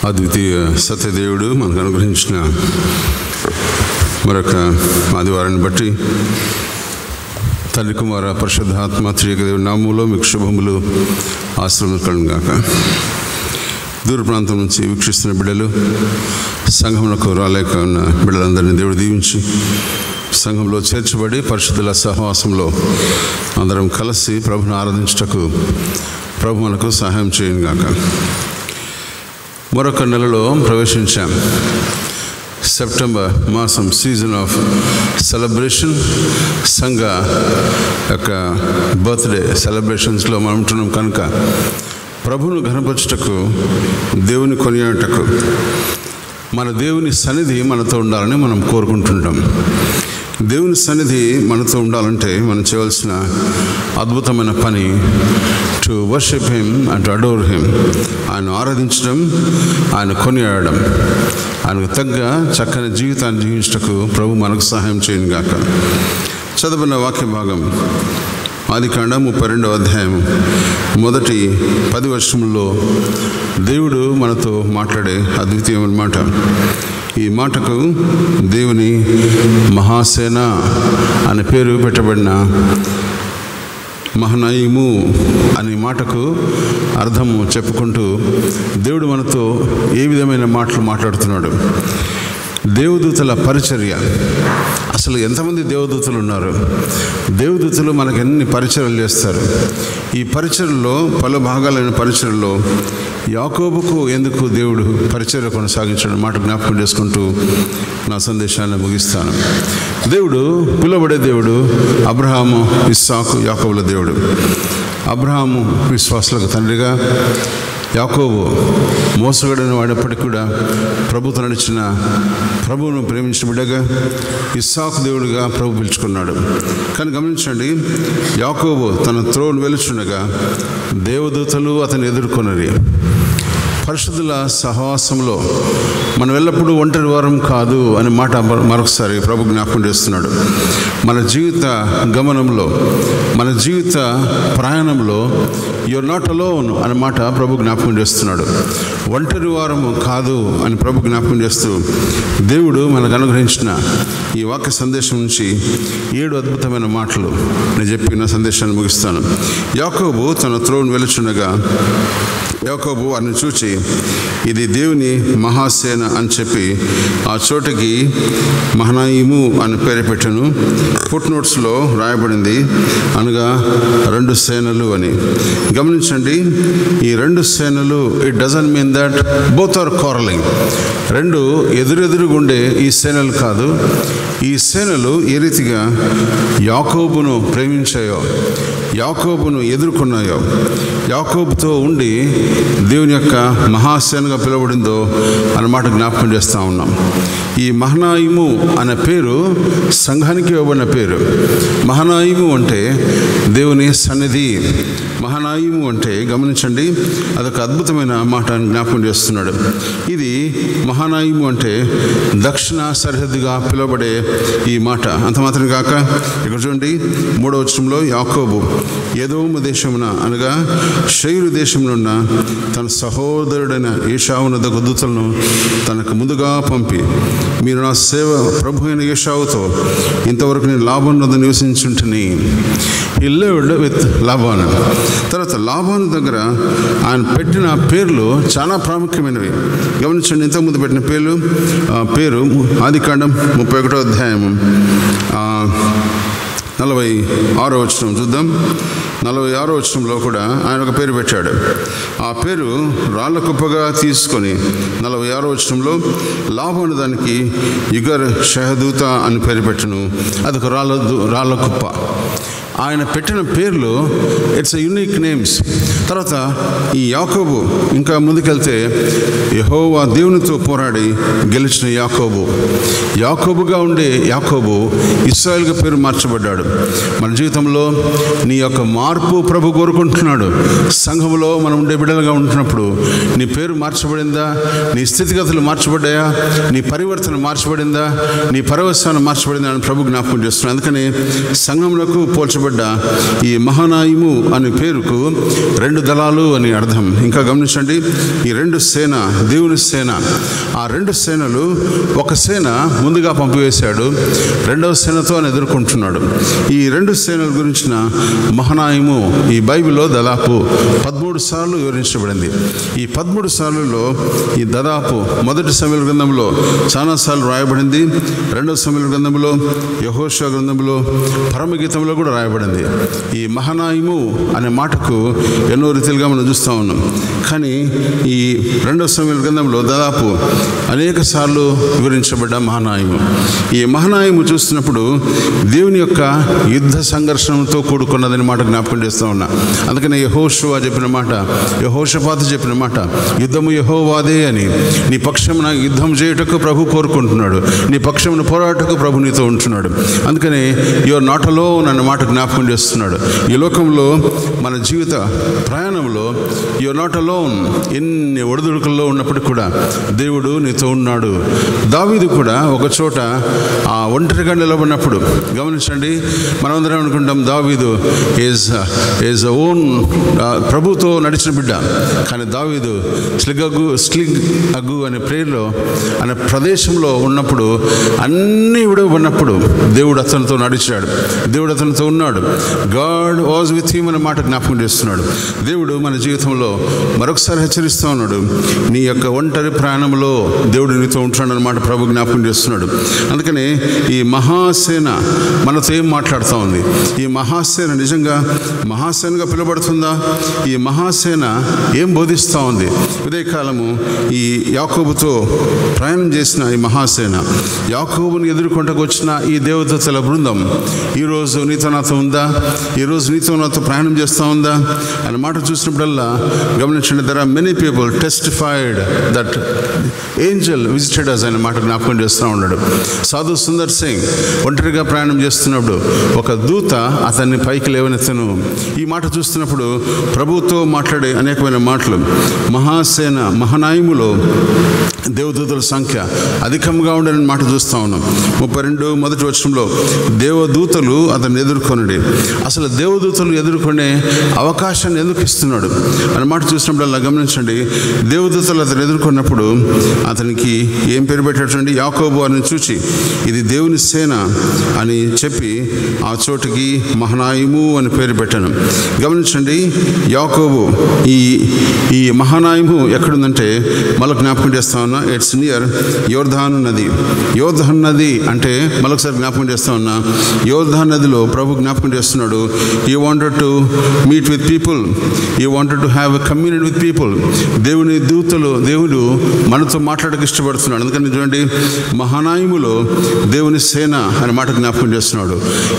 అద్వితీయ సత్యదేవుడు మనకు అనుగ్రహించిన మరొక ఆదివారాన్ని బట్టి తల్లి కుమార పరిశుద్ధాత్మ త్రియేక దేవుని నామములో మీకు శుభములు ఆశీర్వాదాలు కలుగుగాక. దూర ప్రాంతం నుంచి వీక్షిస్తున్న బిడ్డలు, సంఘమునకు రాలేక ఉన్న బిడ్డలందరినీ దేవుడు దీవించి సంఘంలో చేర్చబడి పరిశుద్ధుల సహవాసంలో అందరం కలిసి ప్రభుని ఆరాధించుటకు ప్రభు మనకు సహాయం చేయనుగాక. మరొక నెలలో ప్రవేశించాం. సెప్టెంబర్ మాసం సీజన్ ఆఫ్ సెలబ్రేషన్, సంఘ యొక్క బర్త్డే సెలబ్రేషన్స్లో మనం ఉంటున్నాం కనుక ప్రభువును ఘనపరచుటకు, దేవుని కొనియాడటకు, మన దేవుని సన్నిధి మనతో ఉండాలని మనం కోరుకుంటుంటాం. దేవుని సన్నిధి మనతో ఉండాలంటే మనం చేయవలసిన అద్భుతమైన పని to worship him and to adore him. ఆయన ఆరాధించడం, ఆయన కొనియాడడం, ఆయనకు తగ్గ చక్కని జీవితాన్ని జీవించటకు ప్రభు మనకు సహాయం చేయను గాక. చదివిన వాక్య భాగం ఆదికాండం 32వ అధ్యాయం మొదటి 10 వర్షముల్లో దేవుడు మనతో మాట్లాడే అద్వితీయమైన మాట. ఈ మాటకు దేవుని మహాసేన అనే పేరు పెట్టబడిన మహనయీము అనే మాటకు అర్థము చెప్పుకుంటూ దేవుడు మనతో ఏ విధమైన మాటలు మాట్లాడుతున్నాడు. దేవదూతల పరిచర్య. అసలు ఎంతమంది దేవదూతలు ఉన్నారు? దేవదూతలు మనకు ఎన్ని పరిచర్యలు చేస్తారు. ఈ పరిచర్యలో పలు భాగాలైన పరిచర్యలో యాకోబుకు ఎందుకు దేవుడు పరిచర్య కొనసాగించడం మాట జ్ఞాపకం చేసుకుంటూ నా సందేశాన్ని ముగిస్తాను. దేవుడు పిలువబడే దేవుడు అబ్రహాము, ఇస్సాకు, యాకోబుల దేవుడు. అబ్రహాము విశ్వాసులకు తండ్రిగా, యాకోబు మోసగడైన వాడప్పటికి కూడా ప్రభుతో నడిచిన, ప్రభువును ప్రేమించిన బిడ్డగా, ఇస్సాకు దేవుడిగా ప్రభు పిలుచుకున్నాడు. కానీ గమనించండి, యాకోబు తన త్రోను వెలుచుండగా దేవదూతలు అతను ఎదుర్కొన్నది. పరిశుద్ధుల సహవాసంలో మనం ఎల్లప్పుడూ ఒంటరి వారం కాదు అనే మాట మరొకసారి ప్రభు జ్ఞాపకం చేస్తున్నాడు. మన జీవిత గమనంలో, మన జీవిత ప్రయాణంలో యూఆర్ నాట్ అలోన్ అనే మాట ప్రభు జ్ఞాపకం చేస్తున్నాడు. ఒంటరి వారము కాదు అని ప్రభు జ్ఞాపకం చేస్తూ దేవుడు మనకు అనుగ్రహించిన ఈ వాక్య సందేశం నుంచి 7 అద్భుతమైన మాటలు నేను చెప్పి నా సందేశాన్ని ముగిస్తాను. యాకోబు తన త్రోను వెలుచుండగా యాకోబు వారిని చూచి ఇది దేవుని మహాసేన అని చెప్పి ఆ చోటకి మహనయీము అని పేరు పెట్టాను. ఫుట్ నోట్స్లో రాయబడింది అనగా 2 సేనలు అని. గమనించండి, ఈ 2 సేనలు, it doesn't mean that both are quarreling. 2 ఎదురెదురుగుండే ఈ సేనలు కాదు. ఈ సేనలు ఏ రీతిగా యాకోబును ప్రేమించాయో, యాకోబును ఎదుర్కొన్నాయో, యాకోబుతో ఉండి దేవుని యొక్క మహాసేనగా పిలువబడిందో అన్నమాట జ్ఞాపకం చేస్తూ ఉన్నాం. ఈ మహనయీము అనే పేరు సంఘానికి ఇవ్వబడిన పేరు. మహనయీము అంటే దేవుని సన్నిధి. మహనయీము అంటే గమనించండి, అదొక అద్భుతమైన మాట జ్ఞాపకం చేస్తున్నాడు. ఇది మహనయీము అంటే దక్షిణ సరిహద్దుగా పిలువబడే ఈ మాట. అంత మాత్రం కాక ఇక్కడ చూడండి, 3వ వచనంలో యాకోబు ఎదోము దేశమున అనగా షైరు దేశంలో ఉన్న తన సహోదరుడైన ఏశావున దూతలను తనకు ముందుగా పంపి, మీరు నా సేవ ప్రభు అయిన ఏశావుతో ఇంతవరకు నేను లాబాను వద్ద నివసించుంటుని. He lived with Laban. తర్వాత లాబాను దగ్గర ఆయన పెట్టిన పేర్లు చాలా ప్రాముఖ్యమైనవి. గమనించండి, ఇంతకుముందు పెట్టిన పేరు ఆదికాండం 31వ అధ్యాయం 46వ వచనం చూద్దాం. 46వ వచనంలో కూడా ఆయన ఒక పేరు పెట్టాడు. ఆ పేరు రాళ్ళ కుప్పగా తీసుకొని 46వ వచనంలో లాబాను దానికి యుగర్ షహదూత అని పేరు పెట్టను. అదొక రాళ్ళ కుప్ప. ఆయన పెట్టిన పేర్లు ఇట్స్ యూనిక్ నేమ్స్. తర్వాత ఈ యాకోబు ఇంకా ముందుకెళ్తే యెహోవా దేవునితో పోరాడి గెలిచిన యాకోబుగా ఉండే యాకోబు ఇశ్రాయేలుగా పేరు మార్చబడ్డాడు. మన జీవితంలో నీ యొక్క మార్పు ప్రభు కోరుకుంటున్నాడు. సంఘంలో మనం ఉండే బిడ్డలుగా ఉంటున్నప్పుడు నీ పేరు మార్చబడిందా? నీ స్థితిగతులు మార్చబడ్డాయా? నీ పరివర్తన మార్చబడిందా? నీ పరవశాన్ని మార్చబడిందా అని ప్రభు జ్ఞాపకం చేస్తున్నాడు. అందుకని సంఘంలోకి పోల్చబడి వివరించబడ్డ ఈ మహానాయము అనే పేరుకు 2 దళాలు అని అర్థం. ఇంకా గమనించండి, ఈ 2 సేన, దేవుని సేన, ఆ 2 సేనలు ఒక సేన ముందుగా పంపివేశాడు, 2వ సేనతో అని ఎదుర్కొంటున్నాడు. ఈ 2 సేనల గురించిన మహానాయము ఈ బైబిల్లో దాదాపు 13 సార్లు వివరించబడింది. ఈ 13 సార్లలో ఈ దాదాపు మొదటి సమూయేలు గ్రంథంలో చాలాసార్లు రాయబడింది, 2వ సమూయేలు గ్రంథంలో, యెహోషువ గ్రంథంలో, పరమగీతంలో కూడా రాయబడింది. ఈ మహానాయము అనే మాటకు ఎన్నో రీతిలుగా మనం చూస్తూ ఉన్నాం. కానీ ఈ 2వ సమూయేలు గ్రంథంలో దాదాపు అనేక సార్లు వివరించబడ్డ మహానాయము. ఈ మహానాయము చూస్తున్నప్పుడు దేవుని యొక్క యుద్ధ సంఘర్షణతో కూడుకున్నదని మాట జ్ఞాపకం చేస్తూ ఉన్నా. అందుకని యెహోషువ చెప్పిన మాట, యెహోషాపాతు చెప్పిన మాట, యుద్ధము యెహోవాదే అని. నీ పక్షమున యుద్ధం చేయుటకు ప్రభు కోరుకుంటున్నాడు, నీ పక్షమున పోరాటకు ప్రభు నీతో ఉంటున్నాడు. అందుకని యువర్ నాట్ అలోన్ అన్న మాట జ్ఞాపకం చేస్తున్నాడు. ఈ లోకంలో మన జీవిత ప్రయాణంలో యువర్ నాట్ అలోన్. ఎన్ని ఒడిదుడుకుల్లో ఉన్నప్పటికీ కూడా దేవుడు నీతో ఉన్నాడు. దావీదు కూడా ఒక చోట ఆ ఒంటరిగా నిలబడినప్పుడు గమనించండి, మనమందరం అనుకుంటాం దావీదు ఈజ్ ఓన్ ప్రభుతో నడిచిన బిడ్డ. కానీ దావీదు స్లిగ్ అగ్గు అనే ప్రేయర్లో అనే ప్రదేశంలో ఉన్నప్పుడు, అన్నీ విడవబడినప్పుడు దేవుడు అతనితో నడిచాడు, దేవుడు అతనితో ఉన్నాడు. గాడ్ వాజ్ విత్ హిమ్ అనే మాట జ్ఞాపకం చేస్తున్నాడు. దేవుడు మన జీవితంలో మరొకసారి హెచ్చరిస్తూ ఉన్నాడు, నీ యొక్క ఒంటరి ప్రయాణంలో దేవుడు నీతో ఉంటున్నాడు అన్నమాట ప్రభు జ్ఞాపకం చేస్తున్నాడు. అందుకని ఈ మహాసేన మనతో ఏం మాట్లాడుతూ ఉంది? ఈ మహాసేన నిజంగా మహాసేనగా పిలువబడుతుందా? ఈ మహాసేన ఏం బోధిస్తూ ఉంది? ఉదయకాలము ఈ యాకోబుతో ప్రయాణం చేసిన ఈ మహాసేన, యాకోబుని ఎదుర్కొంటకు వచ్చిన ఈ దేవదూతల బృందం ఈరోజు నీతో నాతో ఉందా? ఈరోజు నీతో నాతో ప్రయాణం చేస్తూ ఉందా అనే మాట చూసినప్పుడల్లా గమనించండి, there are many people testified that angel visited us అనే మాట జ్ఞాపకం చేస్తూ ఉన్నాడు. సాధు సుందర్ సింగ్ ఒంటరిగా ప్రయాణం చేస్తున్నప్పుడు ఒక దూత అతన్ని పైకి లేవనెత్తను. ఈ మాట చూస్తున్నప్పుడు ప్రభువుతో మాట్లాడే అనేకమైన మాటలు. మహాసేన మహానాయములో దేవదూతల సంఖ్య అధికంగా ఉండని మాట చూస్తూ ఉన్నాం. 32 మొదటి వచనంలో దేవదూతలు అతన్ని ఎదుర్కొనడి. అసలు దేవదూతలు ఎదుర్కొనే అవకాశాన్ని ఎందుకు ఇస్తున్నాడు అనే మాట చూసినప్పుడు గమనించండి, దేవదూతలు అతను ఎదుర్కొన్నప్పుడు అతనికి ఏం పేరు పెట్టాడండి? యాకోబు అని చూచి ఇది దేవుని సేన అని చెప్పి ఆ చోటుకి మహానాయము అని పేరు పెట్టాను. గమనించండి, యాకోబు ఈ మహానాయము ఎక్కడుందంటే మళ్ళీ జ్ఞాపకం చేస్తా ఉన్నా, ఇట్స్ నియర్ యోర్దాను నది. యోర్దాను నది అంటే మరొకసారి జ్ఞాపకం చేస్తా ఉన్నా, యోర్దాను నదిలో ప్రభు జ్ఞాపకం చేస్తున్నాడు, you wanted to meet with people, you wanted to have a community with people. దేవుని దూతలు, దేవుడు మనతో మాట్లాడక ఇష్టపడుతున్నాడు. అందుకని చూడండి, మహానాయములో దేవుని సేన అనే మాట జ్ఞాపకం చేస్తున్నాడు.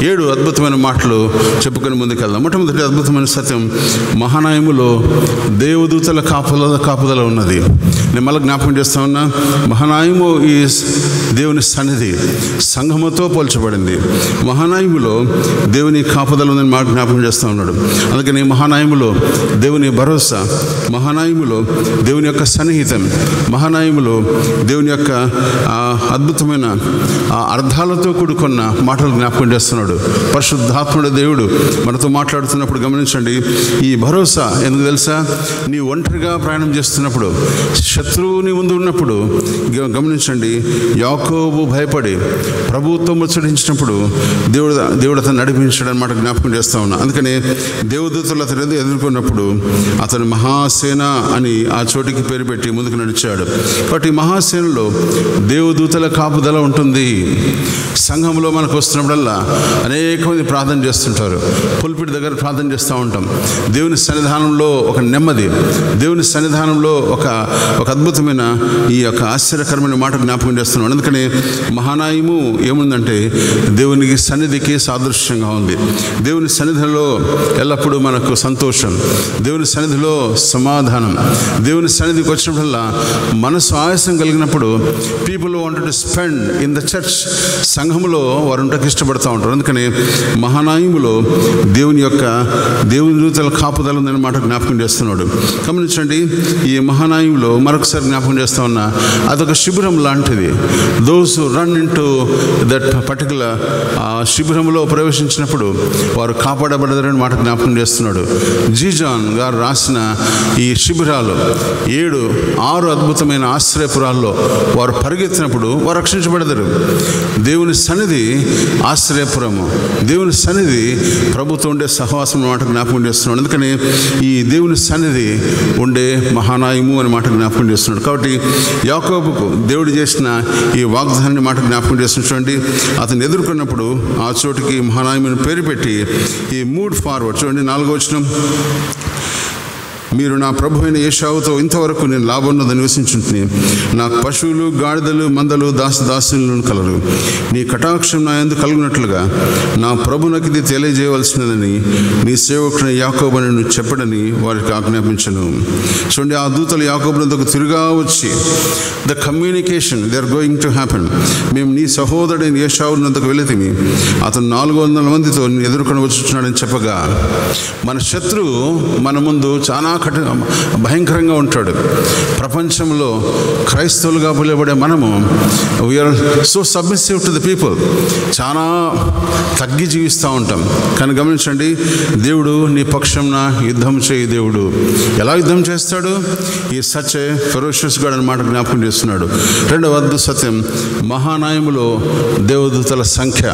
7 అద్భుతమైన మాటలు చెప్పుకొని ముందుకెళ్దాం. మొట్టమొదటి అద్భుతమైన సత్యం, మహానాయములో దేవదూతల కాపుదల ఉన్నది. నేను మళ్ళీ జ్ఞాపకం చేస్తా ఉన్నా, మహానాయము ఈజ్ దేవుని సన్నిధి, సంఘముతో పోల్చబడింది. మహానాయములో దేవుని కాపుదల ఉందని మాట జ్ఞాపకం చేస్తూ ఉన్నాడు. అందుకని మహానాయములో దేవుని భరోసా, మహానాయములో దేవుని యొక్క సన్నిహితం, మహానాయములో దేవుని యొక్క అద్భుతమైన అర్థాలతో కూడుకున్న మాటలు జ్ఞాపకం చేస్తున్నాడు. పరిశుద్ధాత్ముడు దేవుడు మనతో మాట్లాడుతున్నప్పుడు గమనించండి, ఈ భరోసా ఎందుకు తెలుసా? నీ ఒంటరిగా ప్రయాణం చేస్తున్నప్పుడు, శత్రువు నీ ముందు ఉన్నప్పుడు గమనించండి, యాకోబు భయపడి ప్రభువుతో ముచ్చటించినప్పుడు దేవుడు అతను నడిపించాడు అన్నమాట జ్ఞాపకం చేస్తా ఉన్నా. అందుకని దేవదూతలు అతను ఎదుర్కొన్నప్పుడు అతను మహాసేన అని ఆ చోటికి పేరు పెట్టి ముందుకు నడిచాడు. కాబట్టి మహాసేనలో దేవదూతల కాపుదల ఉంటుంది. సంఘంలో మనకు వస్తున్నప్పుడల్లా అనేక మంది ప్రార్థన చేస్తుంటారు. పుల్పిటి దగ్గర ప్రార్థన చేస్తూ ఉంటాం. దేవుని సన్నిధానంలో ఒక నెమ్మది, దేవుని సన్నిధానంలో ఒక అద్భుతమైన ఈ యొక్క ఆశ్చర్యకరమైన మాట జ్ఞాపకం చేస్తున్నాం. అందుకని మహానాయము ఏముందంటే దేవునికి సన్నిధికి సాదృశ్యంగా ఉంది. దేవుని సన్నిధిలో ఎల్లప్పుడూ మనకు సంతోషం, దేవుని సన్నిధిలో సమాధానం. దేవుని సన్నిధికి వచ్చినప్పుడల్లా మనసు ఆయాసం కలిగినప్పుడు people wanted to spend in the church, సంఘములో వారు ఉండటకు ఇష్టపడుతూ ఉంటారు. అందుకని మహానాయములో దేవుని దూతల కాపుదల ఉందని మాట జ్ఞాపకం చేస్తున్నాడు. గమనించండి, ఈ మహానాయంలో మరొకసారి జ్ఞాపకం చేస్తా ఉన్నా, అదొక శిబిరం లాంటిది. Those run in to that particular శిబిరంలో ప్రవేశించినప్పుడు వారు కాపాడబడదని మాట జ్ఞాపకం చేస్తున్నాడు. జీజాన్ గారు రాసిన ఈ శిబిరాలు 6 అద్భుతమైన ఆశ్రయపురాల్లో వారు పరిగెత్తినప్పుడు వారు రక్షించబడతారు. దేవుని సన్నిధి ఆశ్రయపురము, దేవుని సన్నిధి ప్రభుత్వం ఉండే సహవాసం మాట జ్ఞాపకం చేస్తున్నాడు. అందుకని ఈ దేవుని సన్నిధి ఉండే మహానాయము అని మాట జ్ఞాపకం చేస్తున్నాడు. కాబట్టి యాకోబుకు దేవుడు చేసిన ఈ వాగ్దానాన్ని మాట జ్ఞాపకం చేస్తున్నటువంటి అతను ఎదుర్కొన్నప్పుడు ఆ చోటుకి మహానాయముని పేరు పెట్టి ఈ మూడ్ ఫార్వర్డ్ చూడండి. 4వ వచనం, మీరు నా ప్రభు అయిన ఏశావుతో ఇంతవరకు నేను లాభంలో నివసించుంటుని, నాకు పశువులు, గాడిదలు, మందలు, దాసులను కలరు. నీ కటాక్షం నా యందు కలుగునట్లుగా నా ప్రభునకి ఇది తెలియజేయవలసినదని నీ సేవకుని యాకోబుని నువ్వు చెప్పడని వారికి ఆజ్ఞాపించను. చూడండి, ఆ దూతలు యాకోబునందుకు తిరుగా వచ్చి the communication they are going to happen. మేము నీ సహోదరుడైన ఏశావునందుకు వెళితిమి, అతను 400 మందితో నేను ఎదుర్కొని వచ్చుచున్నాడని చెప్పగా, మన శత్రువు మన ముందు చాలా భయంకరంగా ఉంటాడు. ప్రపంచంలో క్రైస్తవులుగా పిలువబడే మనము we are so submissive to the people, చాలా తగ్గి జీవిస్తూ ఉంటాం. కానీ గమనించండి, దేవుడు నీ పక్షంన యుద్ధం చేయి. దేవుడు ఎలా యుద్ధం చేస్తాడు? ఈ సచ్ ఏ ఫెరోషియస్ గాడ్ అన్నమాట జ్ఞాపకం చేస్తున్నాడు. 2వ అద్భుత సత్యం, మహానాయములో దేవదూతల సంఖ్య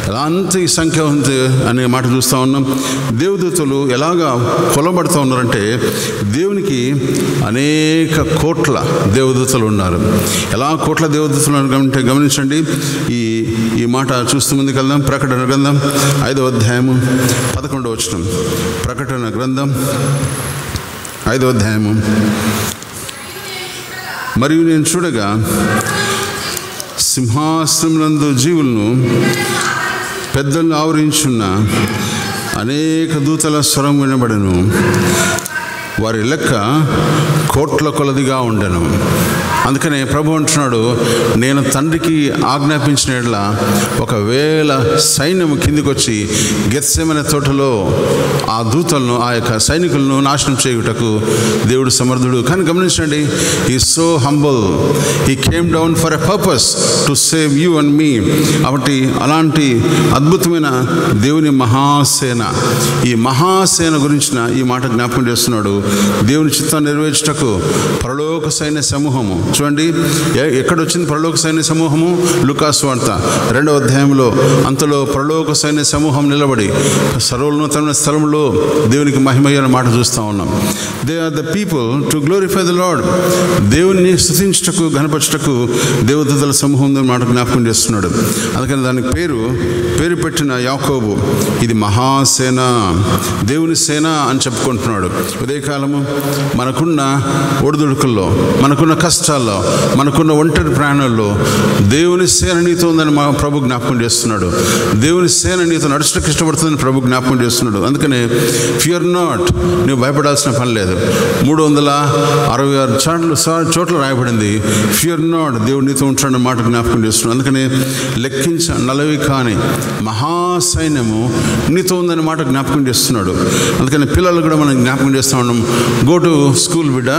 ఎలా అంత ఈ సంఖ్య ఉంది అనే మాట చూస్తూ ఉన్నాం. దేవదూతలు ఎలాగా కొలబడుతూ ఉన్నారంటే, దేవునికి అనేక కోట్ల దేవదూతలు ఉన్నారు. ఎలా కోట్ల దేవదూతలు గమనించండి. ఈ మాట చూస్తూ ముందుకు వెళ్దాం. ప్రకటన గ్రంథం 5వ అధ్యాయము 11వ వచనం. ప్రకటన గ్రంథం 5వ అధ్యాయము. మరియు నేను చూడగా సింహాసనమునందు జీవులను పెద్దలను ఆవరించున్న అనేక దూతల స్వరం వినబడను. వారి లెక్క కోట్ల కొలదిగా ఉండెను. అందుకనే ప్రభు అంటున్నాడు, నేను తండ్రికి ఆజ్ఞాపించిన ఎడల 1000 సైన్యము కిందికి వచ్చి గెత్సేమనే తోటలో ఆ దూతలను, ఆ యొక్క సైనికులను నాశనం చేయుటకు దేవుడు సమర్థుడు. కానీ గమనించండి, ఈ so humble, he came down for a purpose to save you and me. కాబట్టి అలాంటి అద్భుతమైన దేవుని మహాసేన, ఈ మహాసేన గురించిన ఈ మాట జ్ఞాపకం చేస్తున్నాడు. దేవుని చిత్తాన్ని నెరవేర్చుటకు పరలోక సైన్య సమూహము. చూడండి, ఎక్కడొచ్చింది పరలోక సైన్య సమూహము? లూకాసు వార్త 2వ అధ్యాయంలో, అంతలో పరలోక సైన్య సమూహం నిలబడి సర్వోన్నతమైన స్థలంలో దేవునికి మహిమయ్యన మాట చూస్తూ ఉన్నాం. They are the people to glorify the Lord. దేవుని స్తుతించుటకు, ఘనపరచుటకు దేవదూతల సమూహం మాట జ్ఞాపకం చేస్తున్నాడు. అందుకని దానికి పేరు పెట్టిన యాకోబు ఇది మహాసేన, దేవుని సేన అని చెప్పుకుంటున్నాడు. ఉదయకాలము మనకున్న ఒడిదుడుకుల్లో, మనకున్న కష్టాల్లో, మనకున్న ఒంటరి ప్రాణాల్లో దేవుని సేన నీతో ఉందని మా ప్రభు జ్ఞాపకం చేస్తున్నాడు. దేవుని సేన నీతో నడుచుటకు ఇష్టపడుతుందని ప్రభు జ్ఞాపకం చేస్తున్నాడు. అందుకనే ఫియర్ నాట్, నువ్వు భయపడాల్సిన పని లేదు. 366 చోట్ల రాయబడింది ఫియర్ నాట్, దేవుడు నీతో ఉంటాడని మాట జ్ఞాపకం చేస్తున్నాడు. అందుకనే నలవి కాని మహాసైన్యము నీతో ఉందని మాట జ్ఞాపకం చేస్తున్నాడు. అందుకని పిల్లలు కూడా మనం జ్ఞాపకం చేస్తూ ఉన్నాం, గో టు స్కూల్ బిడ్డ,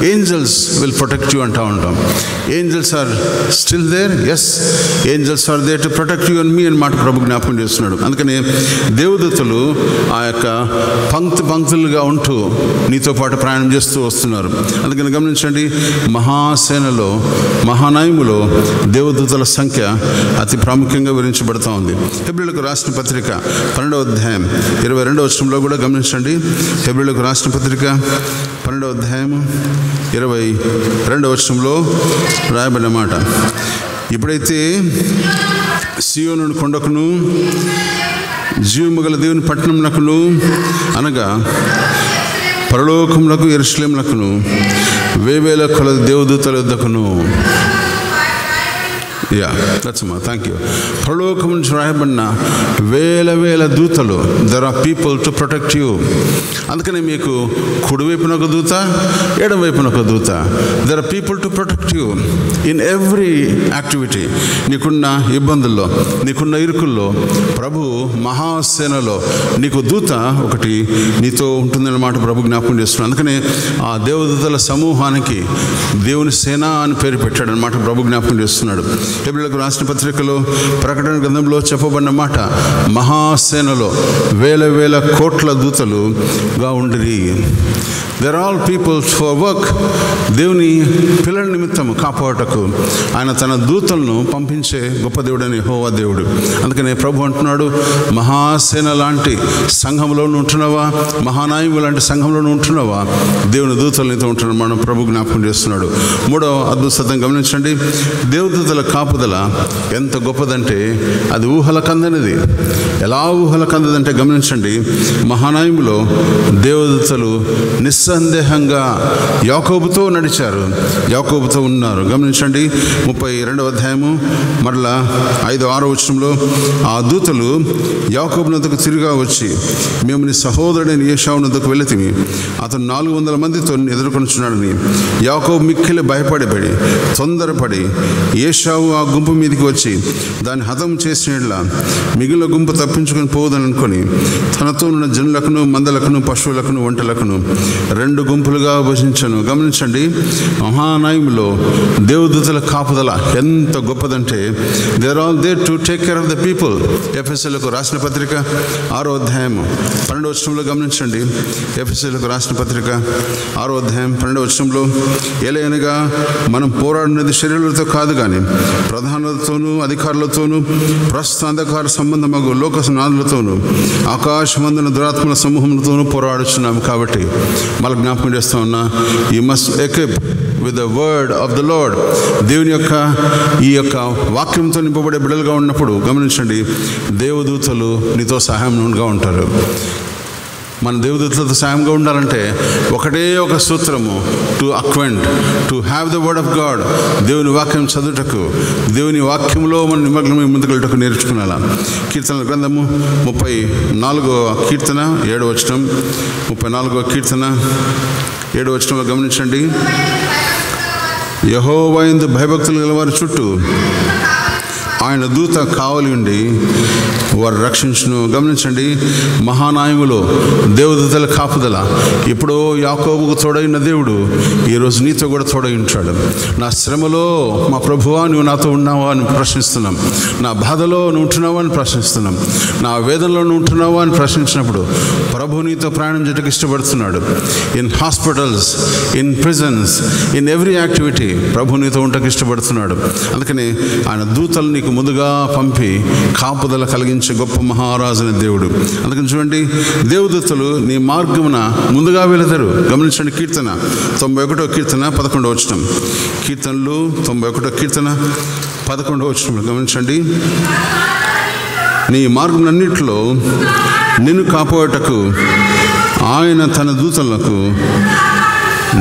ఏంజల్స్ విల్ ప్రొటెక్ట్ యూ అంటూ ఉంటాం. Angels are still there, yes, angels are there to protect you and me అని మాట ప్రభు జ్ఞాపకం చేస్తున్నాడు. అందుకని దేవదూతలు ఆ యొక్క పంక్తులుగా ఉంటూ నీతో పాటు ప్రయాణం చేస్తూ వస్తున్నారు. అందుకని గమనించండి, మహాసేనలో, మహానాయములో దేవదూతల సంఖ్య అతి ప్రాముఖ్యంగా వివరించబడుతూ ఉంది. హెబ్రీయులకు రాసిన పత్రిక 12వ అధ్యాయం 22వ వచనంలో కూడా గమనించండి. హెబ్రీయులకు రాసిన పత్రిక 12వ అధ్యాయం 22వ వచనంలో రాయబడిన మాట, ఇప్పుడైతే సీయోను కొండకును జీవము గల దేవుని పట్టణమునకును, అనగా పరలోకమునకు యెరూషలేమునకును 1000 కొలది దేవదూతల యొద్దకును. Thank you. పరలోకం నుంచి రాయబడిన వేల వేల దూతలు, there are people to protect you. అందుకని మీకు కుడివైపున ఒక దూత, ఎడమవైపున ఒక దూత. There are people to protect you in every activity. నీకున్న ఇబ్బందుల్లో, నీకున్న ఇరుకుల్లో ప్రభు మహాసేనలో నీకు దూత ఒకటి నీతో ఉంటుందన్నమాట ప్రభు జ్ఞాపకం చేస్తున్నాడు. అందుకని ఆ దేవదూతల సమూహానికి దేవుని సేన అని పేరు పెట్టాడనమాట ప్రభు జ్ఞాపకం చేస్తున్నాడు. హెబ్రీయులకు రాసిన పత్రికలో ప్రకటన గ్రంథంలో చెప్పబడిన మాట, మహాసేనలో వేల వేల కోట్ల దూతలుగా ఉండిరి. There all peoples for work. దేవుని పిల్లల నిమిత్తం కాపాడటకు ఆయన తన దూతలను పంపించే గొప్ప దేవుడని యెహోవా దేవుడు. అందుకనే ప్రభు అంటున్నాడు, మహాసేన లాంటి సంఘంలో ఉంటున్నావా, మహానాయకులు లాంటి సంఘంలో ఉంటున్నావా, దేవుని దూతలతో ఉంటున్నాడు మనం ప్రభు జ్ఞాపకం చేస్తున్నాడు. మూడవ అద్భుత సత్యం గమనించండి. దేవదూతల కాపుదల ఎంత గొప్పదంటే అది ఊహలకు అందనిది. ఎలా ఊహలకు అందదంటే గమనించండి. మహానాయకులో దేవదూతలు నిస్సందేహంగా యాకోబుతో నడిచారు, యాకోబుతో ఉన్నారు. గమనించండి 32వ అధ్యాయము మరలా 5-6 వచనంలో ఆ దూతలు యాకోబు నద్దకు తిరిగా వచ్చి, మేము నీ సహోదరుడైన ఏశావు నద్దకు వెళితిమి, అతను 400 మందితో ఎదుర్కొనుచున్నాడని. యాకోబు మిక్కిలి భయపడి తొందరపడి ఏశావు ఆ గుంపు మీదకి వచ్చి దాన్ని హతం చేసినట్లా మిగిలిన గుంపు తప్పించుకొని పోవదని అనుకొని తనతో ఉన్న జనులకును, మందలకును, పశువులకును, ఒంటెలకును 2 గుంపులుగా విభజించను. గమనించండి, మహానాయకులో దేవదూతల కాపుదల ఎంత గొప్పదంటే they're all there to take care of the people. ఎఫెసీయులకు రాసిన పత్రిక 6వ అధ్యాయం 12వ వచనంలో గమనించండి. ఎఫెసీయులకు రాసిన పత్రిక 6వ అధ్యాయం 12వ వచనంలో, ఎలయనగా మనం పోరాడినది శరీరులతో కాదు కానీ ప్రధానులతోనూ, అధికారులతోనూ, ప్రస్తుత అంధకార సంబంధమగు లోక నాదులతోనూ, ఆకాశమందున దురాత్మల సమూహంతోనూ పోరాడుచున్నాము. కాబట్టి మళ్ళీ జ్ఞాపకం చేస్తూ ఉన్నా, you must equip with the word of the Lord. దేవుని యొక్క ఈ యొక్క వాక్యంతో నింపబడే బిడ్డలుగా ఉన్నప్పుడు గమనించండి, దేవదూతలు నీతో సహాయంగా ఉంటారు. మన దేవదూతలతో సాయంగా ఉండాలంటే ఒకటే ఒక సూత్రము, to acquaint, to have the word of God. దేవుని వాక్యం చదువుటకు, దేవుని వాక్యంలో మన నిమగ్నమై ముందుకెళ్ళటకు నేర్చుకునేలా. కీర్తనల గ్రంథము 34వ కీర్తన 7వ వచనం, 34వ కీర్తన 7వ వచనంలో గమనించండి. యెహోవా యందు భయభక్తులు గలవారి చుట్టూ ఆయన దూత కావలి ఉండి వారు రక్షించును. గమనించండి, మహానాయకులు దేవదూతల కాపుదల. ఇప్పుడు యాకోబుకు తోడైన దేవుడు ఈరోజు నీతో కూడా తోడై ఉంటాడు. నా శ్రమలో మా ప్రభువా నువ్వు నాతో ఉన్నావా అని ప్రశ్నిస్తున్నాం, నా బాధలో నువ్వు ఉంటున్నావా అని ప్రశ్నిస్తున్నాం, నా వేదనలో నువ్వు ఉంటున్నావా అని ప్రశ్నించినప్పుడు ప్రభు నీతో ప్రయాణం చేయడానికి ఇష్టపడుతున్నాడు. In hospitals, in prisons, in every activity ప్రభు నీతో ఉండటానికి ఇష్టపడుతున్నాడు. అందుకని ఆయన దూతలు నీకు ముందుగా పంపి కాపుదల కలిగించే గొప్ప మహారాజుని దేవుడు. అందుకని చూడండి, దేవదూతలు నీ మార్గమున ముందుగా వెళతారు. గమనించండి, కీర్తన 91వ కీర్తన 11వ వచనం. కీర్తనలు 91వ కీర్తన 11వ వచనం గమనించండి. నీ మార్గములన్నిటిలో నిన్ను కాపాడుటకు ఆయన తన దూతలకు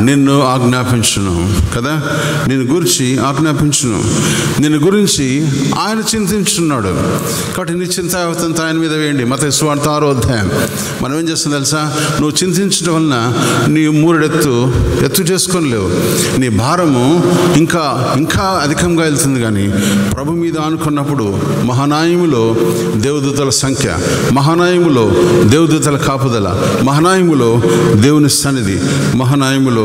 నిన్ను ఆజ్ఞాపించును కదా, నిన్ను గురించి ఆజ్ఞాపించును, నిన్ను గురించి ఆయన చింతించున్నాడు. కాబట్టి నీ చింత యావత్తంతా ఆయన మీద వేయండి. మత్తయి సువార్త 6వ అధ్యాయం. మనం ఏం చేస్తుంది తెలుసా, నువ్వు చింతించడం వలన నీ ఎత్తు చేసుకొనిలేవు. నీ భారము ఇంకా ఇంకా అధికంగా వెళ్తుంది. కానీ ప్రభు మీద ఆనుకున్నప్పుడు మహానాయములో దేవదూతల సంఖ్య, మహానాయములో దేవదూతల కాపుదల, మహానాయములో దేవుని సన్నిధి, మహానాయములో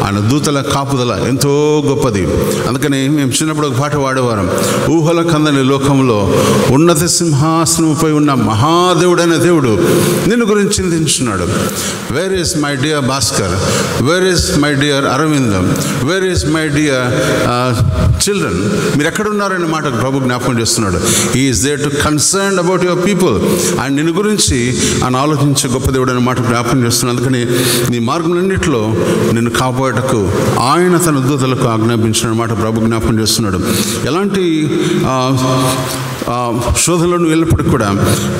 ఆయన దూతల కాపుదల ఎంతో గొప్పది. అందుకని మేము చిన్నప్పుడు ఒక పాట వాడేవారం, ఊహల కందని లోకంలో ఉన్నత సింహాసనంపై ఉన్న మహాదేవుడైన దేవుడు నిన్ను గురించి చింతించున్నాడు. Where is my dear Bhaskar, where is my dear Aravindam, where is my dear children, మీరు ఎక్కడున్నారనే మాట ప్రభు జ్ఞాపకం చేస్తున్నాడు. He is there to concern about your people. ఆయన నిన్ను గురించి ఆయన ఆలోచించే గొప్ప దేవుడు అనే మాట జ్ఞాపకం చేస్తున్నాడు. అందుకని నీ మార్గంలన్నింటిలో నిన్ను కాపాడటకు ఆయన తన దూతలకు ఆజ్ఞాపించిన మాట ప్రభు జ్ఞాపకం చేస్తున్నాడు. ఎలాంటి శోధనలో నువ్వు వెళ్ళినప్పటికి కూడా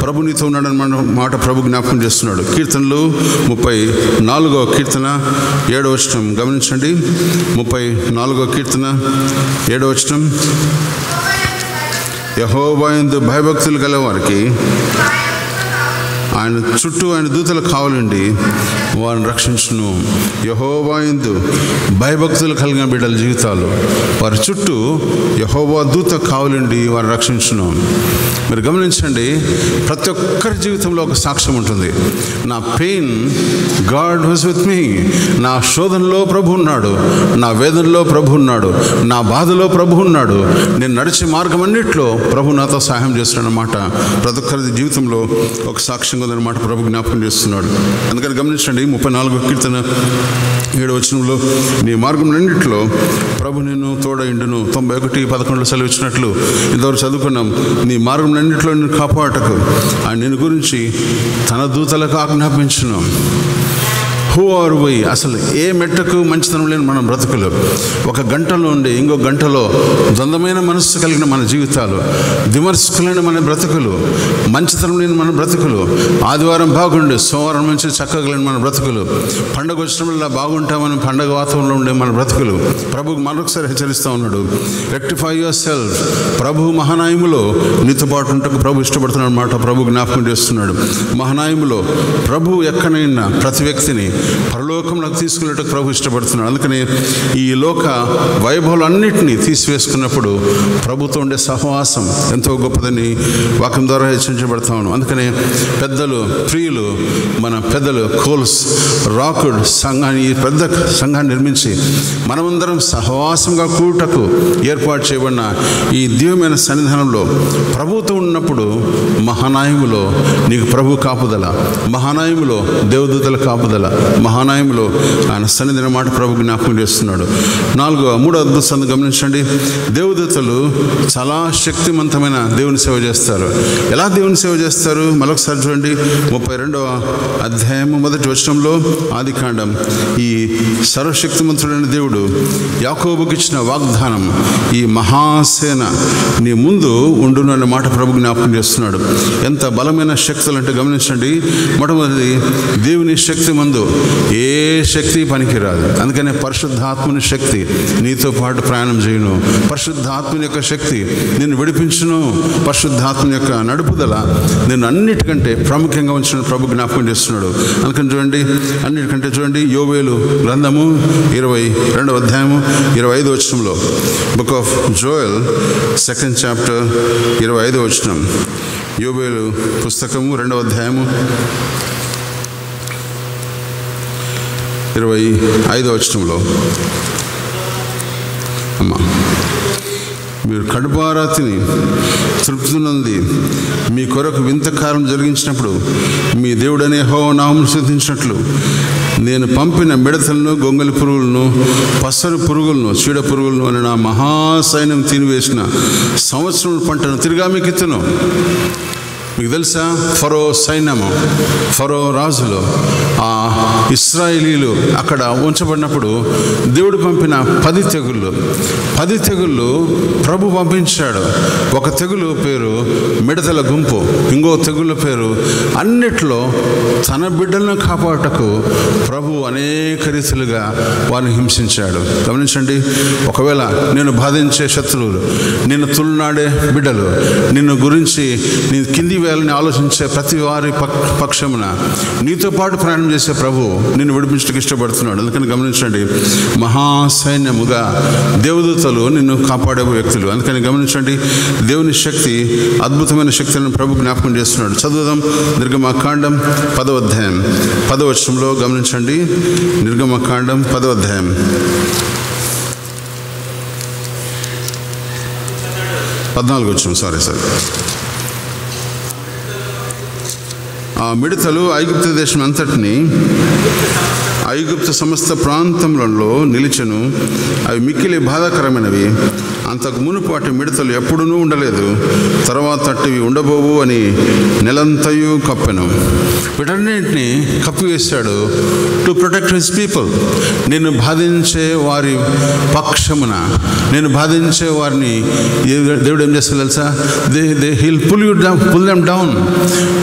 ప్రభు నీతో ఉన్నాడన్న మాట ప్రభు జ్ఞాపకం చేస్తున్నాడు. కీర్తనలు 34వ కీర్తన 7వ వచనం గమనించండి. 34వ కీర్తన 7వ వచనం. యెహోవా యందు భయభక్తులు గలవారికి ఆయన చుట్టూ ఆయన దూతలు కావాలండి వారిని రక్షించును. యెహోవా యందు భయభక్తులు కలిగిన బిడ్డల జీవితాలు వారి చుట్టూ యెహోవా దూత కావాలండి వారిని రక్షించును. మీరు గమనించండి, ప్రతి ఒక్కరి జీవితంలో ఒక సాక్ష్యం ఉంటుంది. నా pain God was with me. నా శోధనలో ప్రభు ఉన్నాడు, నా వేదనలో ప్రభు ఉన్నాడు, నా బాధలో ప్రభు ఉన్నాడు, నేను నడిచే మార్గం అన్నిట్లో ప్రభు నాతో సహాయం చేస్తున్నాడన్నమాట. ప్రతి ఒక్కరి జీవితంలో ఒక సాక్ష్యం ఉందన్నమాట. ప్రభు జ్ఞాపకం చేస్తున్నాడు. అందుకని గమనించండి, 34వ కీర్తన 7వ వచనంలో నీ మార్గం అన్నింటిలో ప్రభు నిన్ను తోడైండును. 91:11 సెలవు ఇచ్చినట్లు ఇంతవరకు చదువుకున్నాం. నీ మార్గం అన్నింటిలో నిన్ను కాపాడటకు ఆయన నిన్ను గురించి తన దూతలకు ఆజ్ఞాపించును. Who are why? అసలు ఏ మెట్టకు మంచితనం లేని మన బ్రతుకులు, ఒక గంటలో ఉండి ఇంకో గంటలో ద్వంద్వమైన మనస్సు కలిగిన మన జీవితాలు, విమర్శకులైన మన బ్రతుకులు, మంచితనం లేని మన బ్రతుకులు, ఆదివారం బాగుండి సోమవారం నుంచి చక్కగలిగిన మన బ్రతుకులు, పండగ వచ్చినప్పుడు బాగుంటామని పండగ వాతావరణంలో ఉండే మన బ్రతుకులు. ప్రభువు మరొకసారి హెచ్చరిస్తూ ఉన్నాడు, రెక్టిఫై యువర్ సెల్ఫ్. ప్రభు మహానాయములో నీతో పాటు ఉంటకు ప్రభు ఇష్టపడుతున్నాడు అన్నమాట. ప్రభు జ్ఞాపకం చేస్తున్నాడు. మహానాయములో ప్రభు ఎక్కడైనా ప్రతి వ్యక్తిని పరలోకంలోకి తీసుకునేటకు ప్రభు ఇష్టపడుతున్నాడు. అందుకని ఈ లోక వైభవాలన్నింటినీ తీసివేసుకున్నప్పుడు ప్రభుతో ఉండే సహవాసం ఎంతో గొప్పదని వాక్యం ద్వారా హెచ్చరించబడతాను. అందుకని పెద్దలు, ప్రియులు, మన పెద్దలు కోల్స్ రాకుడ్ సంఘాన్ని, ఈ పెద్ద సంఘాన్ని నిర్మించి మనమందరం సహవాసంగా కూటకు ఏర్పాటు చేయబడిన ఈ దివ్యమైన సన్నిధానంలో ప్రభుతో ఉన్నప్పుడు మహానాయములో నీకు ప్రభు కాపుదల, మహానాయములో దేవదూతల కాపుదల, మహానాయములో ఆయన సన్నిధిన మాట ప్రభు జ్ఞాపకం చేస్తున్నాడు. 3వ అద్భుతాన్ని గమనించండి. దేవదూతలు చాలా శక్తివంతమైన దేవుని సేవ చేస్తారు. ఎలా దేవుని సేవ చేస్తారు? మరొకసారి చూడండి, 32వ అధ్యాయము 1వ వచనంలో ఆదికాండం. ఈ సర్వశక్తిమంతుడైన దేవుడు యాకోబుకి ఇచ్చిన వాగ్దానం, ఈ మహాసేన నీ ముందు ఉండును అనే మాట ప్రభు జ్ఞాపకం చేస్తున్నాడు. ఎంత బలమైన శక్తులు అంటే గమనించండి. మొట్టమొదటి, దేవుని శక్తి మందు ఏ శక్తి పనికిరాదు. అందుకనే పరిశుద్ధాత్మని శక్తి నీతో పాటు ప్రయాణం చేయును. పరిశుద్ధాత్మని యొక్క శక్తి నిన్ను విడిపించును. పరిశుద్ధాత్మని యొక్క నడుపుదల నేను అన్నిటికంటే ప్రాముఖ్యంగా ఉంచిన ప్రభు జ్ఞాపకం చేస్తున్నాడు. అందుకని చూడండి, అన్నిటికంటే చూడండి, యోవేలు గ్రంథము 22వ అధ్యాయము 25వ వచనంలో, book of Joel 2nd chapter 25వ వచనం. యోవేలు పుస్తకము 2వ అధ్యాయము 25వ వచనంలో, అమ్మా మీరు కడుపారా తిని తృప్తి నంది మీ కొరకు వింతకారం జరిగించినప్పుడు మీ దేవుడనే యెహోవా నామమును స్తుతించినట్లు నేను పంపిన మిడతలను, గొంగలి పురుగులను, పసరు పురుగులను, చీడ పురుగులను అని నా మహాసైన్యం తినివేసిన సంవత్సరం పంటను తిరిగా మీకు ఇత్తును. మీకు తెలుసా, ఫరో సైన్యము, ఫరో రాజులు, ఆ ఇశ్రాయేలీలు అక్కడ ఉంచబడినప్పుడు దేవుడు పంపిన 10 తెగుళ్ళు ప్రభు పంపించాడు. ఒక తెగులు పేరు మిడతల గుంపు, ఇంకో తెగుళ్ళ పేరు. అన్నిట్లో తన బిడ్డలను కాపాడటకు ప్రభు అనేక రీతులుగా వారిని హింసించాడు. గమనించండి, ఒకవేళ నేను బాధించే శత్రువులు, నిన్ను తులనాడే బిడ్డలు, నిన్ను గురించి నీ కింది వేళని ఆలోచించే ప్రతి వారి పక్షమున నీతో పాటు ప్రయాణం చేసే ప్రభు నిన్ను విడిపించడానికి ఇష్టపడుతున్నాడు. అందుకని గమనించండి, మహాసైన్యముగా దేవదూతలు నిన్ను కాపాడే వ్యక్తులు. అందుకని గమనించండి, దేవుని శక్తి, అద్భుతమైన శక్తులను ప్రభు జ్ఞాపకం చేస్తున్నాడు. చదువుదాం నిర్గమకాండం 10వ అధ్యాయం 10వ వచనంలో గమనించండి. నిర్గమకాండం 10వ అధ్యాయం 14వ వచనం. సారీ. ఆ మిడతలు ఐగుప్తు దేశం అంతటిని, ఐగుప్తు సమస్త ప్రాంతములలో నిలిచెను. అవి మిక్కిలి బాధాకరమైనవి. అంతకు మునుపాటి మిడతలు ఎప్పుడూ ఉండలేదు, తర్వాత అట్టివి ఉండబోవు అని నెలంతయు కప్పెను. వీటన్నింటినీ కప్పివేశాడు టు ప్రొటెక్ట్ హిస్ పీపుల్. నేను బాధించే వారి పక్షమున, నేను బాధించే వారిని దేవుడు ఏం చేస్తాడు తెలుసా? He'll pull them down.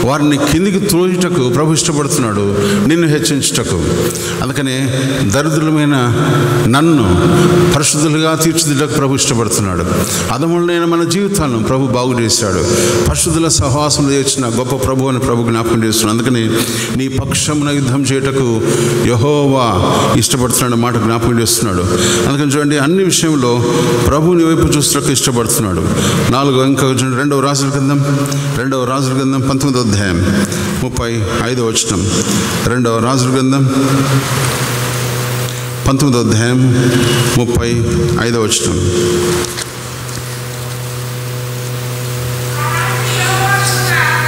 వారిని కిందికి త్రోయుటకు ప్రభు ఇష్టపడుతున్నాడు, నిన్ను హెచ్చించుటకు. అందుకనే దరిద్రులమైన నన్ను పరిశుద్ధులుగా తీర్చిదిద్దకు ప్రభు ఇష్టపడుతున్నాడు. అధములైన మన జీవితాలను ప్రభు బాగు చేశాడు. పరిశుద్ధుల సహవాసంలో చేసిన గొప్ప ప్రభు అని ప్రభు జ్ఞాపకం చేస్తున్నాడు. అందుకని నీ పక్షమున యుద్ధం చేయటకు యెహోవా ఇష్టపడుతున్నాడు మాట జ్ఞాపకం చేస్తున్నాడు. అందుకని చూడండి, అన్ని విషయంలో ప్రభు నీ వైపు చూస్తకు ఇష్టపడుతున్నాడు. 4 ఇంకా చూడండి, 2వ రాజుల గ్రంథం 19వ అధ్యాయం 35వ వచనం. 2వ రాజుల గ్రంథం 19వ అధ్యాయం 35వ వచనం.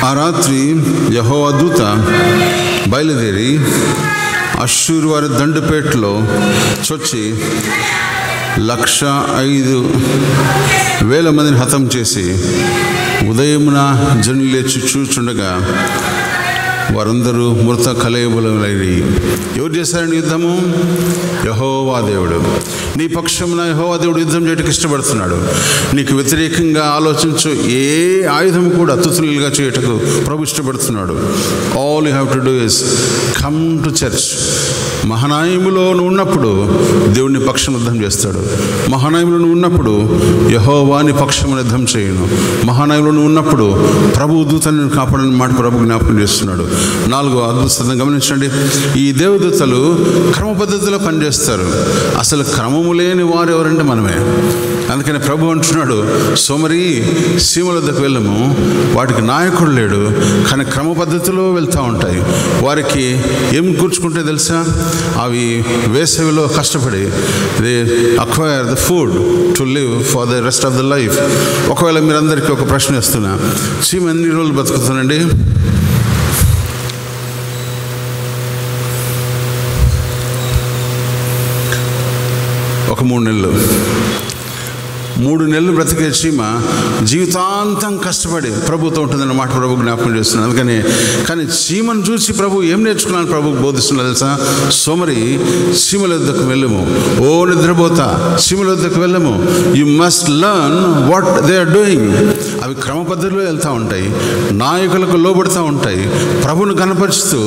ఆ రాత్రి యెహోవా దూత బయలుదేరి అష్షూరు వారి దండుపేటలో చొచ్చి 105,000 మందిని హతం చేసి ఉదయమున జనులు లేచి చూచుండగా వారందరూ మృత కళేబులైరి. ఎవరు చేశారని యుద్ధము? యెహోవా దేవుడు. నీ పక్షమున యెహోవా దేవుడు యుద్ధం చేయడానికి ఇష్టపడుతున్నాడు. నీకు వ్యతిరేకంగా ఆలోచించు ఏ ఆయుధం కూడా అతుతులుగా చేయటకు ప్రభు ఇష్టపడుతున్నాడు. All you have to do is come to church. మహానాయములో నువ్వు ఉన్నప్పుడు దేవుడిని పక్షం యుద్ధం చేస్తాడు. మహానాయములో నువ్వు ఉన్నప్పుడు యెహోవాని పక్షమున యుద్ధం చేయను. మహానాయములో నువ్వు ఉన్నప్పుడు ప్రభు దూతను కాపాడని మాట ప్రభు జ్ఞాపకం చేస్తున్నాడు. 4వ అద్భుతం గమనించండి. ఈ దేవదూతలు క్రమ పద్ధతిలో పనిచేస్తారు. అసలు క్రమము లేని వారు ఎవరంటే మనమే. అందుకని ప్రభు అంటున్నాడు, సోమరి సీమల వద్దకు వెళ్ళము, వాటికి నాయకుడు లేడు కానీ క్రమ పద్ధతిలో వెళ్తూ ఉంటాయి. వారికి ఏం కూర్చుకుంటే తెలుసా? అవి వేసవిలో కష్టపడి they acquire the food to live for the rest of the life. ఒకవేళ మీరందరికీ ఒక ప్రశ్న ఇస్తున్నా, చీమ ఎన్ని రోజులు బతుకుతుందండి? ఒక 3 నెలలు. 3 నెలలు బ్రతికే చీమ జీవితాంతం కష్టపడి ప్రభుతో ఉంటుందన్న మాట ప్రభు జ్ఞాపకం చేస్తున్నాను. అందుకని కానీ చీమను చూసి ప్రభు ఏం నేర్చుకున్నాను ప్రభుకు బోధిస్తున్నా తెలుసా? సోమరి చీమల వద్దకు వెళ్ళము, ఓ నిద్రపోతా చీమల వద్దకు వెళ్ళము. You must learn what they are doing. అవి క్రమ పద్ధతిలో వెళ్తూ ఉంటాయి, నాయకులకు లోబడుతూ ఉంటాయి, ప్రభును కనపరుస్తూ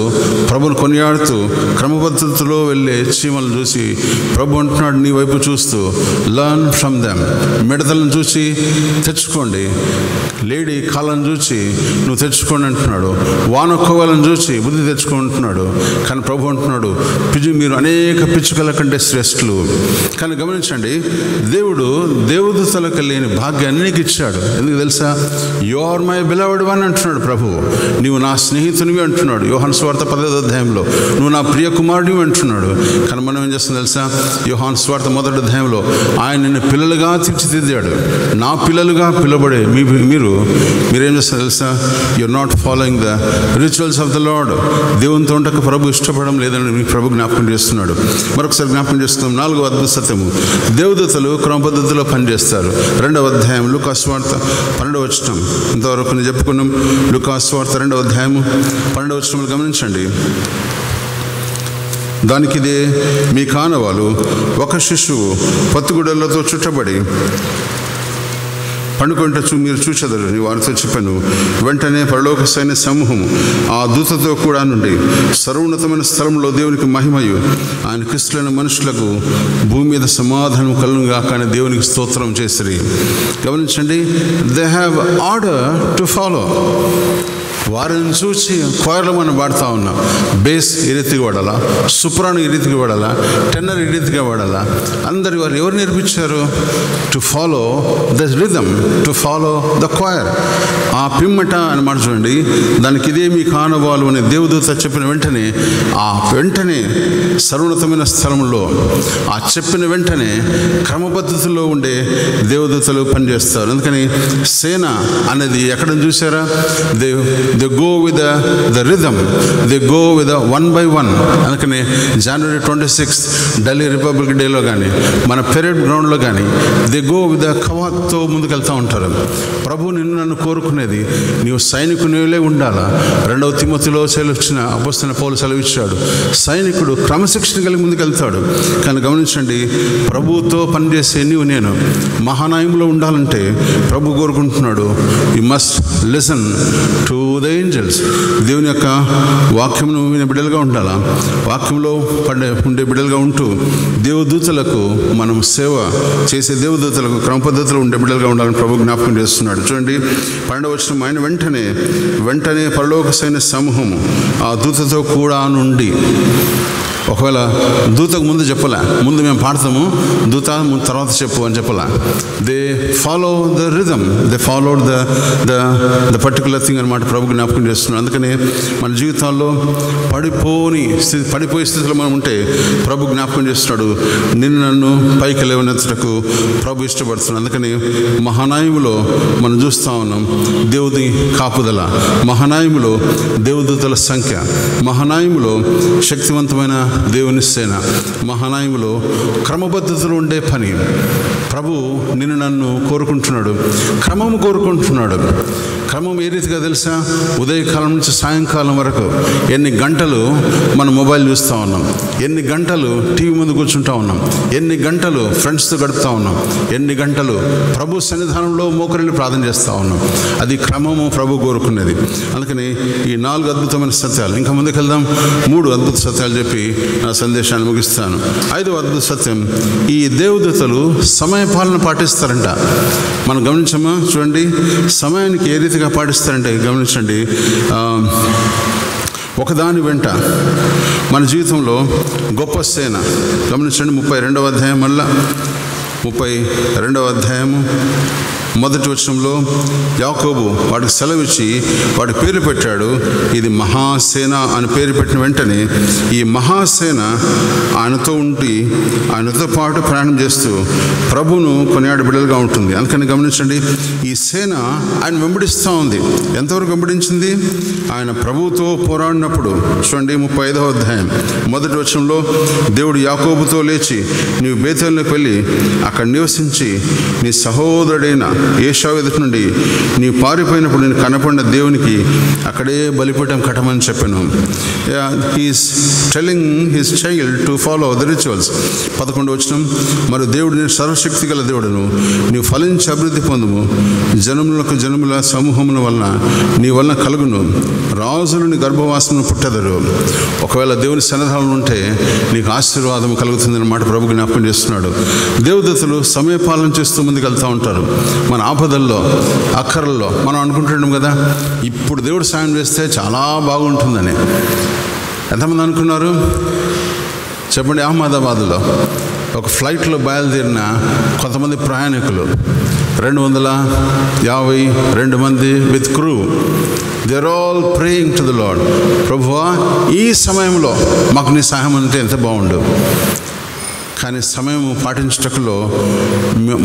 ప్రభును కొనియాడుతూ క్రమ పద్ధతిలో వెళ్ళే చీమలను చూసి ప్రభు అంటున్నాడు నీ వైపు చూస్తూ, లెర్న్ ఫ్రమ్ దెమ్. మిడతలను చూసి తెచ్చుకోండి, లేడీ కాళ్ళను చూసి నువ్వు తెచ్చుకోండి అంటున్నాడు. వానొక్కవాళ్ళని చూసి బుద్ధి తెచ్చుకుంటున్నాడు. కానీ ప్రభు అంటున్నాడు మీరు అనేక పిచ్చుకల కంటే శ్రేష్ఠులు. కానీ గమనించండి, దేవుడు దేవదూతలకు లేని భాగ్యాన్ని నీకు ఇచ్చాడు. ఎందుకు తెలుసా? You are my beloved one అంటున్నాడు ప్రభు. నీవు నా స్నేహితునివి అంటున్నాడు యోహాను సువార్త 10వ అధ్యాయంలో. నువ్వు నా ప్రియ కుమారుడివి అంటున్నాడు. కానీ మనం ఏం చేస్తాం తెలుసా? యోహాను సువార్త 1వ అధ్యాయంలో ఆయన నిన్ను పిల్లలుగా తీర్చిదిద్దాడు. నా పిల్లలుగా పిలువబడే మీరేం చేస్తారు తెలుసా? You are not following the rituals of the Lord. దేవునితో ఉండక ప్రభు ఇష్టపడడం లేదని మీకు ప్రభు జ్ఞాపకం చేస్తున్నాడు. మరొకసారి జ్ఞాపకం చేస్తున్నాం. 4వ అద్భుత సత్యము, దేవదూతలు క్రమ పద్ధతిలో పనిచేస్తారు. 2వ అధ్యాయం లూకా సువార్త 12వ వచనం. ఇంతవరకు నేను చెప్పుకున్నాం. లూకా సువార్త 2వ అధ్యాయము 12వ వచనములు గమనించండి. దానికిదే మీ కానవాలు, ఒక శిశువు పత్తిగుడ్డలతో చుట్టబడి పండుకుంట మీరు చూచెదరు నీ వారితో చెప్పాను. వెంటనే పరలోక సైన్య సమూహము ఆ దూతతో కూడా నుండి సర్వోన్నతమైన స్థలంలో దేవునికి మహిమయు ఆయన క్రీస్తులైన మనుషులకు భూమి మీద సమాధానం కలుగుగా కానీ దేవునికి స్తోత్రం చేసిరి. గమనించండి, they have order to follow. వారిని చూసి కోరలు మనం వాడుతూ ఉన్నాం. బేస్ ఈ రీతిగా వాడాలా, సుప్రాను ఈ రీతిగా వాడాలా, టెన్నర్ ఈ రీతిగా వాడాలా. అందరు వారు ఎవరు నేర్పించారు? To follow the rhythm, to follow the choir. ఆ పిమ్మట అని మాట చూడండి, దానికి ఇదే మీ కానవాలు అనే దేవదూత చెప్పిన వెంటనే ఆ వెంటనే సర్వోన్నతమైన స్థలంలో ఆ చెప్పిన వెంటనే క్రమపద్ధతిలో ఉండే దేవదూతలు పనిచేస్తారు. అందుకని సేన అనేది ఎక్కడ చూసారా? They go with the rhythm. They go with the 1 by 1. అందుకని January 26th ఢిల్లీ రిపబ్లిక్ డేలో కానీ మన పెరేడ్ గ్రౌండ్లో కానీ దే గో విత్ ద కవాత్తో ముందుకెళ్తూ ఉంటారు. ప్రభు నిన్ను నన్ను కోరుకునేది నీవు సైనికునిలే ఉండాలా. 2వ తిమోతిలో సెలవిచ్చిన అపోస్తలుడైన పౌలు సెలవిచ్చాడు, సైనికుడు క్రమశిక్షణ కలిగి ముందుకెళ్తాడు. కానీ గమనించండి, ప్రభువుతో పనిచేసే నీవు నేను మహానాయంలో ఉండాలంటే ప్రభు కోరుకుంటున్నాడు, you must listen to the angels. దేవుని యొక్క వాక్యమును వినే బిడ్డలుగా ఉండాలా, వాక్యంలో ఉండే బిడ్డలుగా ఉంటూ దేవదూతలకు మనం సేవ చేసే దేవదూతలకు క్రమ పద్ధతిలో ఉండే బిడ్డలుగా ఉండాలని ప్రభు జ్ఞాపకం చేస్తున్నాడు. చూడండి 12వ వచనం, ఆయన వెంటనే పరలోక సైన్య సమూహము ఆ దూతతో కూడా నుండి. ఒకవేళ దూతకు ముందు చెప్పలే, ముందు మేము పాడతాము, దూత తర్వాత చెప్పు అని చెప్పలే. They follow the rhythm, they followed the particular thing అనమాట ప్రభు జ్ఞాపకం చేస్తున్నాడు. అందుకని మన జీవితాల్లో పడిపోయే స్థితిలో మనం ఉంటే ప్రభు జ్ఞాపకం చేస్తున్నాడు, నన్ను పైకి లేవనెత్తటకు ప్రభు ఇష్టపడుతున్నాడు. అందుకని మహానాయములో మనం చూస్తూ ఉన్నాం దేవుని కాపుదల, మహానాయములో దేవదూతల సంఖ్య, మహానాయములో శక్తివంతమైన దేవుని సేన, మహానాయములో క్రమబద్ధతలు ఉండే పని. ప్రభు నన్ను కోరుకుంటున్నాడు, క్రమము కోరుకుంటున్నాడు. క్రమం ఏ రీతిగా తెలుసా? ఉదయకాలం నుంచి సాయంకాలం వరకు ఎన్ని గంటలు మనం మొబైల్ చూస్తూ ఉన్నాం, ఎన్ని గంటలు టీవీ ముందు కూర్చుంటా ఉన్నాం, ఎన్ని గంటలు ఫ్రెండ్స్తో గడుపుతూ ఉన్నాం, ఎన్ని గంటలు ప్రభు సన్నిధానంలో మోకరిల్లి ప్రార్థన చేస్తూ ఉన్నాం. అది క్రమము ప్రభు కోరుకునేది. అందుకని ఈ 4 అద్భుతమైన సత్యాలు, ఇంకా ముందుకు వెళ్దాం. 3 అద్భుత సత్యాలు చెప్పి నా సందేశాన్ని ముగిస్తాను. 5వ అద్భుత సత్యం, ఈ దేవదూతలు సమయపాలన పాటిస్తారంట. మనం గమనించమా? చూడండి, సమయానికి ఏ రీతిగా పాటిస్తారంటే గమనించండి. ఒకదాని వెంట మన జీవితంలో గొప్ప సేన. గమనించండి 32వ అధ్యాయం, మళ్ళా 32వ అధ్యాయము 1వ వచనంలో యాకోబు వాడికి సెలవిచ్చి వాడి పేరు పెట్టాడు. ఇది మహాసేన అని పేరు పెట్టిన వెంటనే ఈ మహాసేన ఆయనతో ఉండి ఆయనతో పాటు ప్రయాణం చేస్తూ ప్రభువును కొనియాడే బిడ్డలుగా ఉంటుంది. అందుకని గమనించండి, ఈ సేన ఆయన వెంబడిస్తూ ఉంది. ఎంతవరకు వెంబడించింది? ఆయన ప్రభువుతో పోరాడినప్పుడు. చూడండి 35వ అధ్యాయం 1వ వచనంలో, దేవుడు యాకోబుతో లేచి నీవు బేతేలుకు వెళ్ళి అక్కడ నివసించి నీ సహోదరుడైన ఏశావు ఎదుటి నుండి నీ పారిపోయినప్పుడు నేను కనపడిన దేవునికి అక్కడే బలిపీఠం కట్టమని చెప్పాను. He is telling his child to follow the rituals. 11వ వచనం, మరి దేవుడు నేను సర్వశక్తి గల దేవుడును, నీవు ఫలించి అభివృద్ధి పొందుము, జనముల సమూహముల వలన నీ వలన కలుగును, రాజులు నీ గర్భవాసమును పుట్టెదరు. ఒకవేళ దేవుని సన్నిధానం ఉంటే నీకు ఆశీర్వాదం కలుగుతుందన్న మాట ప్రభు జ్ఞాపకం చేస్తున్నాడు. దేవదూతలు సమయపాలన చేస్తూ ముందుకు వెళ్తూ ఉంటారు. మన ఆపదల్లో అక్కరల్లో మనం అనుకుంటున్నాం కదా, ఇప్పుడు దేవుడు సాయం చేస్తే చాలా బాగుంటుందని. ఎంతమంది అనుకున్నారు చెప్పండి? అహ్మదాబాద్లో ఒక ఫ్లైట్లో బయలుదేరిన కొంతమంది ప్రయాణికులు 252 మంది with crew, they are all praying to the Lord. ప్రభువా, ఈ సమయంలో మాకు నీ సహాయం అంటే ఎంత బాగుండు. కానీ సమయం పాటించటంలో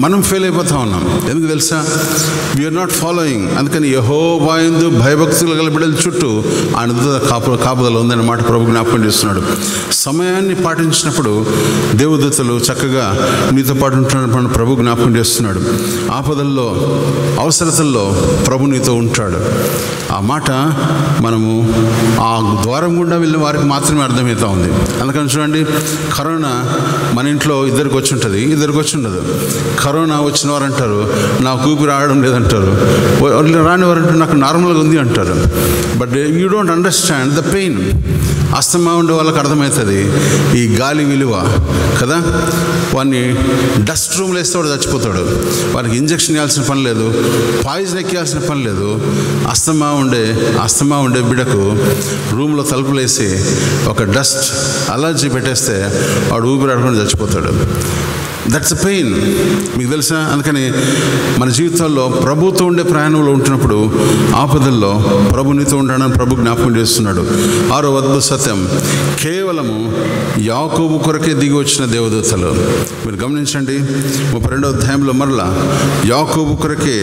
మనం ఫెయిల్ అయిపోతా ఉన్నాం. ఎందుకు తెలుసా? We are not following. అందుకని యెహోవా యందు భయభక్తులు గల బిడ్డల చుట్టూ ఆయన కాపుదల ఉందని మాట ప్రభు జ్ఞాపకం చేస్తున్నాడు. సమయాన్ని పాటించినప్పుడు దేవదూతలు చక్కగా నీతో పాటు ఉంటున్నాడు ప్రభు జ్ఞాపకం చేస్తున్నాడు. ఆపదల్లో అవసరతల్లో ప్రభు నీతో ఉంటాడు. ఆ మాట మనము ఆ ద్వారం గుండా వెళ్ళిన వారికి మాత్రమే అర్థమవుతూ ఉంది. అందుకని చూడండి, కరోనా మన ఇంట్లో ఇద్దరికి వచ్చి ఉంటుంది, ఇద్దరికి వచ్చి ఉండదు. కరోనా వచ్చిన వారు అంటారు నాకు ఊపిరి ఆడడం లేదంటారు, రాని వారు అంటారు నాకు నార్మల్గా ఉంది అంటారు. But you don't understand the pain. Asthma ఉండే వాళ్ళకి అర్థమవుతుంది ఈ గాలి విలువ కదా. వాడిని డస్ట్ రూమ్లో వేస్తే వాడు చచ్చిపోతాడు. వాడికి ఇంజక్షన్ ఇవ్వాల్సిన పని లేదు, పాయిజన్ ఎక్కియాల్సిన పని లేదు. అస్తమా ఉండే బిడ్డకు రూమ్లో తలుపులు వేసి ఒక డస్ట్ అలర్జీ పెట్టేస్తే వాడు ఊపిరి ఆడుకొని చచ్చిపోతాడు. That's a pain. మీకు తెలుసా? అందుకని మన జీవితాల్లో ప్రభుతో ఉండే ప్రయాణంలో ఉంటున్నప్పుడు ఆపదల్లో ప్రభు నీతో ఉంటాడని ప్రభు జ్ఞాపకం చేస్తున్నాడు. 6వ అద్భుత సత్యం, కేవలము యాకోబు కొరకే దిగి వచ్చిన దేవదూతలు. మీరు గమనించండి 32వ అధ్యాయంలో మరలా యాకోబు కొరకే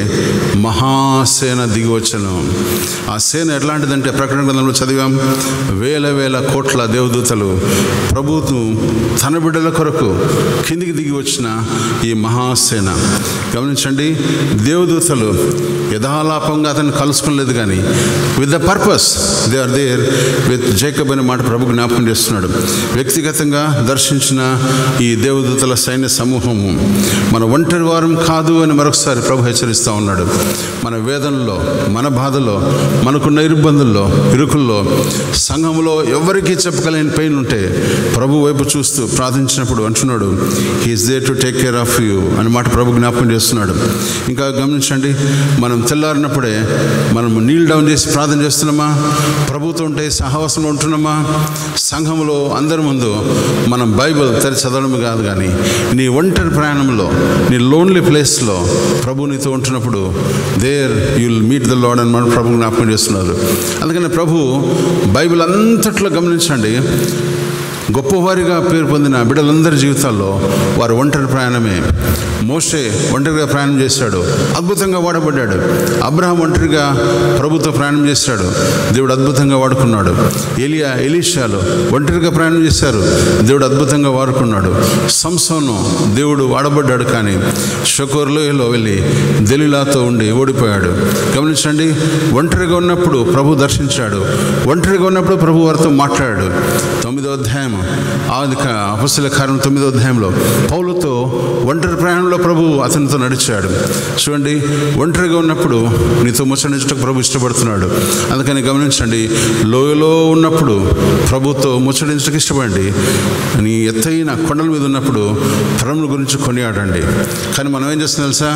మహాసేన దిగి వచ్చను. ఆ సేన ఎట్లాంటిదంటే ప్రకటన గ్రంథంలో చదివాం, వేల కోట్ల దేవదూతలు ప్రభువును తన బిడ్డల కొరకు కిందికి దిగి వచ్చి వచ్చిన ఈ మహాసేన. గమనించండి, దేవదూతలు యథాలాపంగా అతన్ని కలుసుకోలేదు, కానీ with the purpose they are there with Jacob అనే మాట ప్రభు జ్ఞాపకం చేస్తున్నాడు. వ్యక్తిగతంగా దర్శించిన ఈ దేవదూతల సైన్య సమూహము మన ఒంటరి వారం కాదు అని మరొకసారి ప్రభు హెచ్చరిస్తూ ఉన్నాడు. మన వేదనలో, మన బాధలో, మనకున్న ఇబ్బందుల్లో, ఇరుకుల్లో, సంఘంలో ఎవరికీ చెప్పగలేని పెయిన్ ఉంటే ప్రభు వైపు చూస్తూ ప్రార్థించినప్పుడు అంటున్నాడు, he is there to take care of you అని మాట ప్రభు జ్ఞాపకం చేస్తున్నాడు. ఇంకా గమనించండి, మనం తెల్లారినప్పుడే మనం నీల్ డౌన్ చేసి ప్రార్థన చేస్తున్నామా? ప్రభుతో ఉంటే సహవాసంలో ఉంటున్నామా? సంఘంలో అందరి ముందు మనం బైబిల్ తెరి చదవడం కాదు, కానీ నీ ఒంటరి ప్రయాణంలో, నీ లోన్లీ ప్లేస్లో ప్రభు నీతో ఉంటున్నప్పుడు there you will meet the Lord అని మనం ప్రభు జ్ఞాపకం చేస్తున్నారు. అందుకని ప్రభు బైబిల్ అంతట్లో గమనించండి, గొప్పవారిగా పేరు పొందిన బిడ్డలందరి జీవితాల్లో వారు ఒంటరి ప్రయాణమే. మోషే ఒంటరిగా ప్రయాణం చేశాడు, అద్భుతంగా వాడబడ్డాడు. అబ్రహాం ఒంటరిగా ప్రభుతో ప్రయాణం చేశాడు, దేవుడు అద్భుతంగా వాడుకున్నాడు. ఎలీషాలు ఒంటరిగా ప్రయాణం చేశారు, దేవుడు అద్భుతంగా వాడుకున్నాడు. సంసోను దేవుడు వాడబడ్డాడు, కానీ షకోర్ లోయలో వెళ్ళి దెలీలాతో ఉండి ఓడిపోయాడు. గమనించండి, ఒంటరిగా ఉన్నప్పుడు ప్రభు దర్శించాడు, ఒంటరిగా ఉన్నప్పుడు ప్రభు వారితో మాట్లాడాడు. 9వ అధ్యాయం అపొస్తలుల కార్యం 9వ అధ్యాయంలో పౌలుతో ఒంటరి ప్రయాణంలో ప్రభు అతనితో నడిచాడు. చూడండి, ఒంటరిగా ఉన్నప్పుడు నీతో ముచ్చటించడానికి ప్రభు ఇష్టపడుతున్నాడు. అందుకని గమనించండి, లోయలో ఉన్నప్పుడు ప్రభుతో ముచ్చటించడానికి ఇష్టపడండి. నీ ఎత్తైన కొండల మీద ఉన్నప్పుడు ప్రభుని గురించి కొనియాడండి. కానీ మనం ఏం చేస్తున్నాం తెలుసా?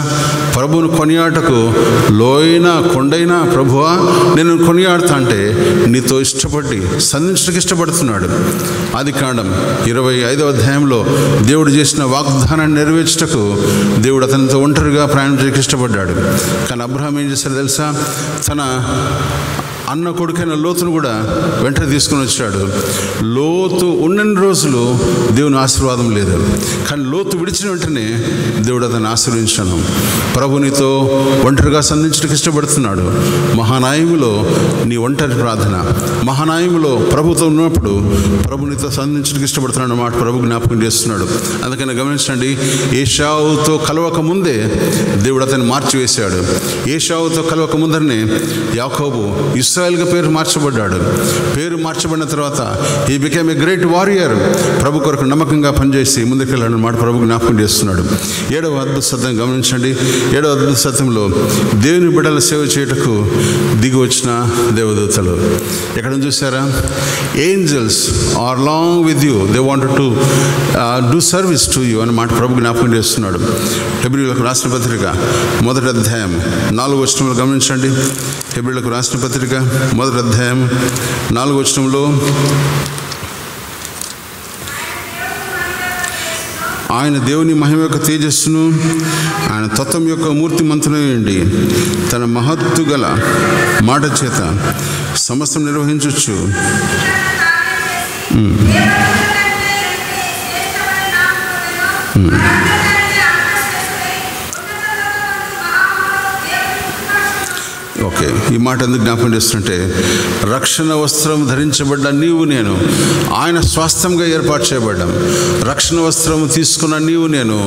ప్రభువును కొనియాటకు లోయైన కొండైనా ప్రభువా నేను కొనియాడుతా అంటే నీతో ఇష్టపడి సంధించడానికి ఇష్టపడుతున్నాడు. ఆదికాండం 25వ అధ్యాయంలో దేవుడు చేసిన వాగ్దానాన్ని నెరవేర్చుటకు దేవుడు అతనితో ఒంటరిగా ప్రయాణం చేయడానికి ఇష్టపడ్డాడు. కానీ అబ్రహాం ఏం చేశాడు తెలుసా? తన అన్న కొడుకైన లోతును కూడా వెంట తీసుకుని వచ్చాడు. లోతు ఉన్నన్ని రోజులు దేవుని ఆశీర్వాదం లేదు, కానీ లోతు విడిచిన వెంటనే దేవుడు అతన్ని ఆశీర్వదించాను. ప్రభునితో ఒంటరిగా సంధించడానికి ఇష్టపడుతున్నాడు. మహానాయములో నీ ఒంటరి ప్రార్థన, మహానాయములో ప్రభుతో ఉన్నప్పుడు ప్రభునితో సంధించడానికి ఇష్టపడుతున్నాడు మాట ప్రభు జ్ఞాపకం చేస్తున్నాడు. అందుకని గమనించండి, ఏశావుతో కలవక ముందే దేవుడు అతన్ని మార్చివేశాడు. ఏశావుతో కలవక ముందరనే యాకోబు ఇశ్రాయేల్గా పేరు మార్చబడ్డాడు. పేరు మార్చబడిన తర్వాత he became a great warrior. ప్రభు కొరకు నమ్మకంగా పనిచేసి ముందుకెళ్ళాడు మాట ప్రభు జ్ఞాపకం చేస్తున్నాడు. 7వ అద్భుత సత్యం గమనించండి. 7వ అద్భుత సత్యంలో దేవుని బిడ్డల సేవ చేయుటకు దిగి వచ్చిన దేవదూతలు ఎక్కడ చూసారా? Angels are long with you, they wanted to do service to you అని మాట ప్రభు జ్ఞాపకం చేస్తున్నాడు. హెబ్రీయులకు రాసిన పత్రిక 1వ అధ్యాయం 4వ వచనంలో గమనించండి. హెబ్రీయులకు రాసిన పత్రిక 1వ అధ్యాయం 4వ వచనంలో ఆయన దేవుని మహిమ యొక్క తేజస్సును, ఆయన తత్వం యొక్క మూర్తిమంతునైండి తన మహత్తు గల మాట చేత సమస్తం నిర్వహించవచ్చు. ఓకే, ఈ మాట ఎందుకు జ్ఞాపకం చేస్తుంటే, రక్షణ వస్త్రం ధరించబడ్డ నీవు నేను ఆయన స్వాస్థ్యంగా ఏర్పాటు చేయబడ్డాం. రక్షణ వస్త్రం తీసుకున్న నీవు నేను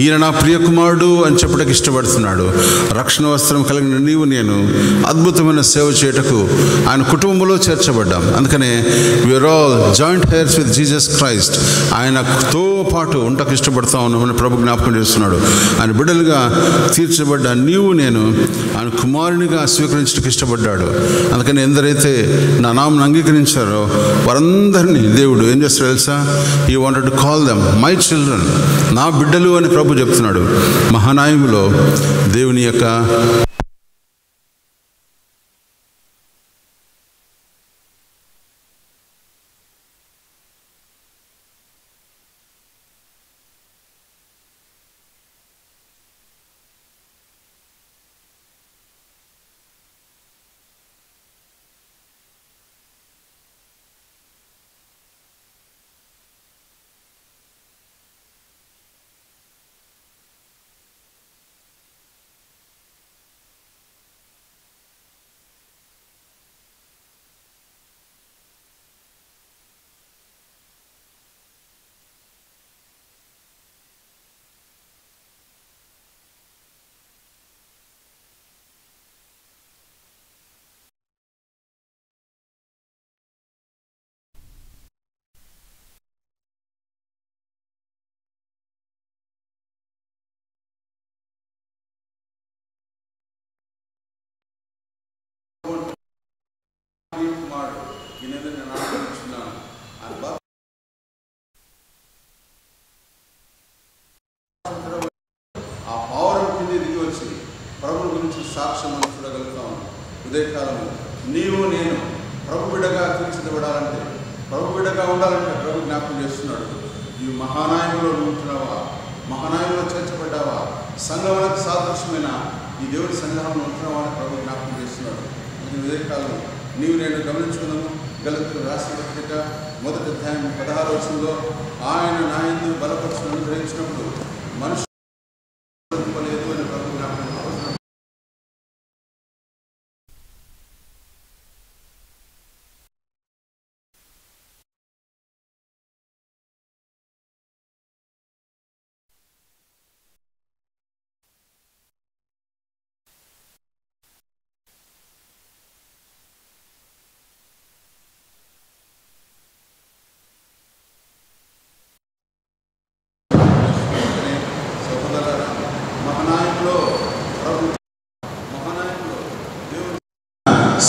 ఈయన నా ప్రియకుమారుడు అని చెప్పడానికి ఇష్టపడుతున్నాడు. రక్షణ వస్త్రం కలిగిన నీవు నేను అద్భుతమైన సేవ చేయటకు ఆయన కుటుంబంలో చేర్చబడ్డాం. అందుకనే we are all joint heirs with Jesus Christ. ఆయనతో పాటు ఉండకు ఇష్టపడతా ఉన్నామని ప్రభు జ్ఞాపకం చేస్తున్నాడు. ఆయన బిడ్డలుగా తీర్చబడ్డ నీవు నేను ఆయన కుమారునిగా స్వీకరించడానికి ఇష్టపడ్డాడు. అందుకని ఎందరైతే నా నామను అంగీకరించారో వారందరినీ దేవుడు ఏం చేస్తాడు తెలుసా? He wanted to call them my children, నా బిడ్డలు అని ప్రభు చెప్తున్నాడు. మహానాయములో దేవుని యొక్క కుమారుడు ఈయన నేను ఆనందించున్నాను. ఆ పౌరం కింద దిగి వచ్చి ప్రభు గురించి సాక్ష్యం మనం చూడగలుగుతాం. ఉదయకాలము నీవు నేను ప్రభు బిడ్డగా తీర్చిదివ్వడాలంటే, ప్రభు బిడ్డగా ఉండాలంటే ప్రభు జ్ఞాపకం చేస్తున్నాడు. నీవు మహానాయకులో ఉంటున్నావా, మహానాయకులో చేర్చబడ్డావా, సంఘములకు సాదృశ్యమైన ఈ దేవుడి సంఘంలో ఉంటున్నావా అని ప్రభు జ్ఞాపకం చేస్తున్నాడు. ఈ ఉదయకాలం నీవు నేను గమనించుకున్నాము. గలతీయులకు రాసిన పత్రిక 1వ అధ్యాయం 16వ వచనంలో ఆయన నా యందు బలపరచును అనుగ్రహించినప్పుడు మనుషులు అని ప్రభు జ్ఞాపకం అవసరం.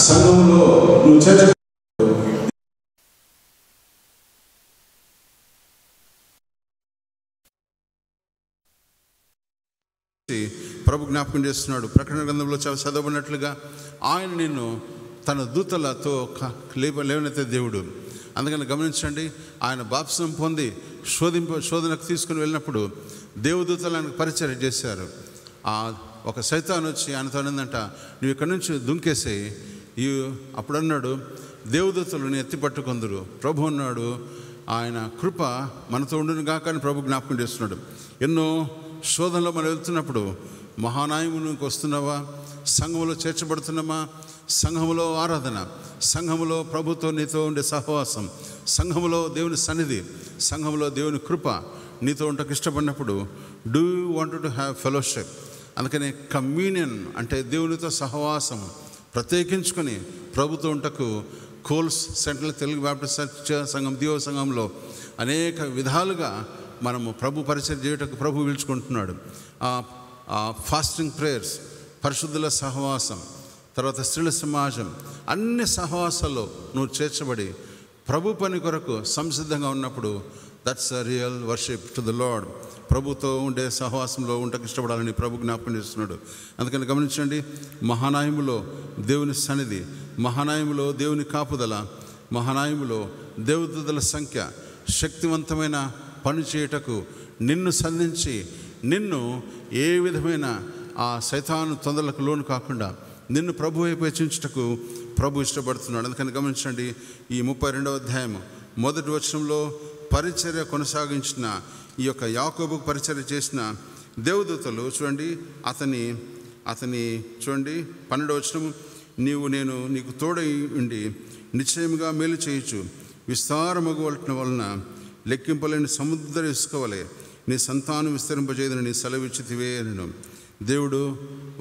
సంఘంలో నువ్వు చర్చ ప్రభు జ్ఞాపకం చేస్తున్నాడు. ప్రకటన గ్రంథంలో చదవబడినట్లుగా ఆయన నిన్ను తన దూతలతో లేవనెత్తే దేవుడు. అందుకని గమనించండి, ఆయన బాప్తిసం పొంది శోధనకు తీసుకుని వెళ్ళినప్పుడు దేవదూతలు ఆయనకు పరిచయం చేశారు. ఒక సైతాన్ వచ్చి ఆయనతో అనిందంట, నువ్వు ఇక్కడి నుంచి దుంకేసేయి. అప్పుడు అన్నాడు, దేవదూతలను ఎత్తి పట్టుకొందురు. ప్రభు అన్నాడు, ఆయన కృప మనతో ఉండును గాక అని ప్రభు జ్ఞాపకం చేస్తున్నాడు. ఎన్నో శోధనలో మనం వెళ్తున్నప్పుడు మహానాయకునికి వస్తున్నావా, సంఘంలో చేర్చబడుతున్నామా, సంఘంలో ఆరాధన, సంఘంలో ప్రభుతో నీతో ఉండే సహవాసం, సంఘంలో దేవుని సన్నిధి, సంఘంలో దేవుని కృప నీతో ఉండకు ఇష్టపడినప్పుడు do you want to have fellowship. అందుకని కమ్యూనియన్ అంటే దేవునితో సహవాసం ప్రత్యేకించుకొని ప్రభుతో ఉంటకు కోల్స్ సెంట్రల్ తెలుగు బాప్టిస్ట్ సంఘం దివో సంఘంలో అనేక విధాలుగా మనము ప్రభు పరిచయం చేయటకు ప్రభు పిలుచుకుంటున్నాడు. ఫాస్టింగ్ ప్రేయర్స్, పరిశుద్ధుల సహవాసం, తర్వాత స్త్రీల సమాజం, అన్ని సహవాసాల్లో నువ్వు చేర్చబడి ప్రభు పని కొరకు సంసిద్ధంగా ఉన్నప్పుడు that's a real worship to the lord. ప్రభుతో ఉండే సహవాసంలో ఉండకు ఇష్టపడాలని ప్రభు జ్ఞాపకం చేస్తున్నాడు. అందుకని గమనించండి, మహానాయములో దేవుని సన్నిధి, మహానాయములో దేవుని కాపుదల, మహానాయములో దేవదూతల సంఖ్య, శక్తివంతమైన పని చేయుటకు నిన్ను సంధించి నిన్ను ఏ విధమైన ఆ సైతాను తొందరలకు లోను కాకుండా నిన్ను ప్రభు వైపు హెచ్చించుటకు ప్రభు ఇష్టపడుతున్నాడు. అందుకని గమనించండి, ఈ 32వ అధ్యాయం 1వ వచనంలో పరిచర్య కొనసాగించిన ఈ యొక్క యాకోబుకు పరిచర్య చేసిన దేవదూతలు చూడండి, అతని చూడండి 12వ వచనం, నేను నీకు తోడై ఉండి నిశ్చయముగా మేలు చేయొచ్చు, విస్తారమగువలన వలన లెక్కింపలేని సముద్ర ఇసుకవలే నీ సంతానం విస్తరింపజేయదని నీ సెలవిచ్చితివే నేను. దేవుడు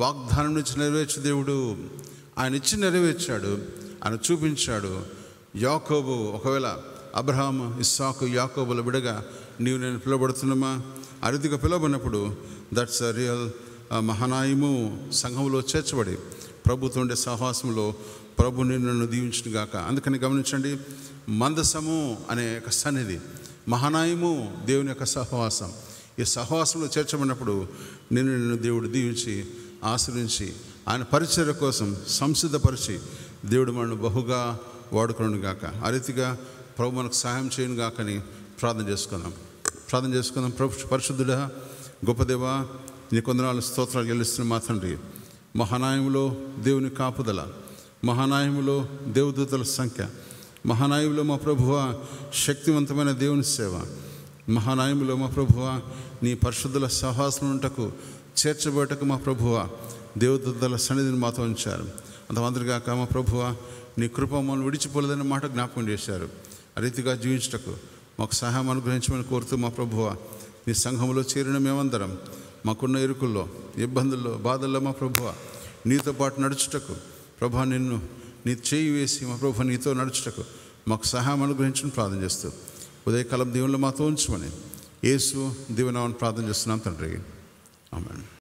వాగ్దానం నుంచి నెరవేర్చు దేవుడు. ఆయన ఇచ్చి నెరవేర్చాడు, ఆయన చూపించాడు. యాకోబు, ఒకవేళ అబ్రహాము, ఇస్సాకు, యాకోబుల బిడగా నీవు నేను పిలువబడుతున్నామా? ఆ రీతిగా పిలువబడినప్పుడు దట్స్ అ రియల్ మహానాయము సంఘంలో చేర్చబడి ప్రభుతో ఉండే సహవాసంలో ప్రభు నిన్ను దీవించును గాక. అందుకని గమనించండి, మందసము అనే ఒక సన్నిధి, మహానాయము దేవుని యొక్క సహవాసం. ఈ సహవాసంలో చేర్చబడినప్పుడు నిన్ను దేవుడు దీవించి ఆశ్రయించి ఆయన పరిచర్య కోసం సంసిద్ధపరిచి దేవుడు మనను బహుగా వాడుకును గాక. ఆ రీతిగా ప్రభు మనకు సహాయం చేయను గాకని ప్రార్థన చేసుకుందాం. ప్రభు పరిశుద్ధుడా, గొప్ప దేవా, నీ కొందనాలు స్తోత్రాలు చెల్లిస్తున్న మా తండ్రి, మహానాయములో దేవుని కాపుదల, మహానాయములో దేవదూతల సంఖ్య, మహానాయములో మా ప్రభువ శక్తివంతమైన దేవుని సేవ, మహానాయములో మా ప్రభువ నీ పరిశుద్ధుల సహవాసం ఉంటకు చేర్చబోటకు మా ప్రభువ దేవదూతల సన్నిధిని మాతో ఉంచారు. అంతమందిగాక మా ప్రభువ నీ కృప మనం విడిచిపోలేదన్న మాట జ్ఞాపకం చేశారు. ఆ రీతిగా జీవించటకు మాకు సహాయం అనుగ్రహించమని కోరుతూ మా ప్రభువ నీ సంఘంలో చేరిన మేమందరం మాకున్న ఇరుకుల్లో, ఇబ్బందుల్లో, బాధల్లో మా ప్రభువ నీతో పాటు నడుచుటకు ప్రభా నిన్ను నీ చేయి వేసి మా ప్రభు నీతో నడుచుటకు మాకు సహాయం అనుగ్రహించని ప్రార్థన చేస్తూ ఉదయకాలం దేవుళ్ళు మాతో ఉంచమని యేసు దీవెనామని ప్రార్థన చేస్తున్నాం తండ్రి.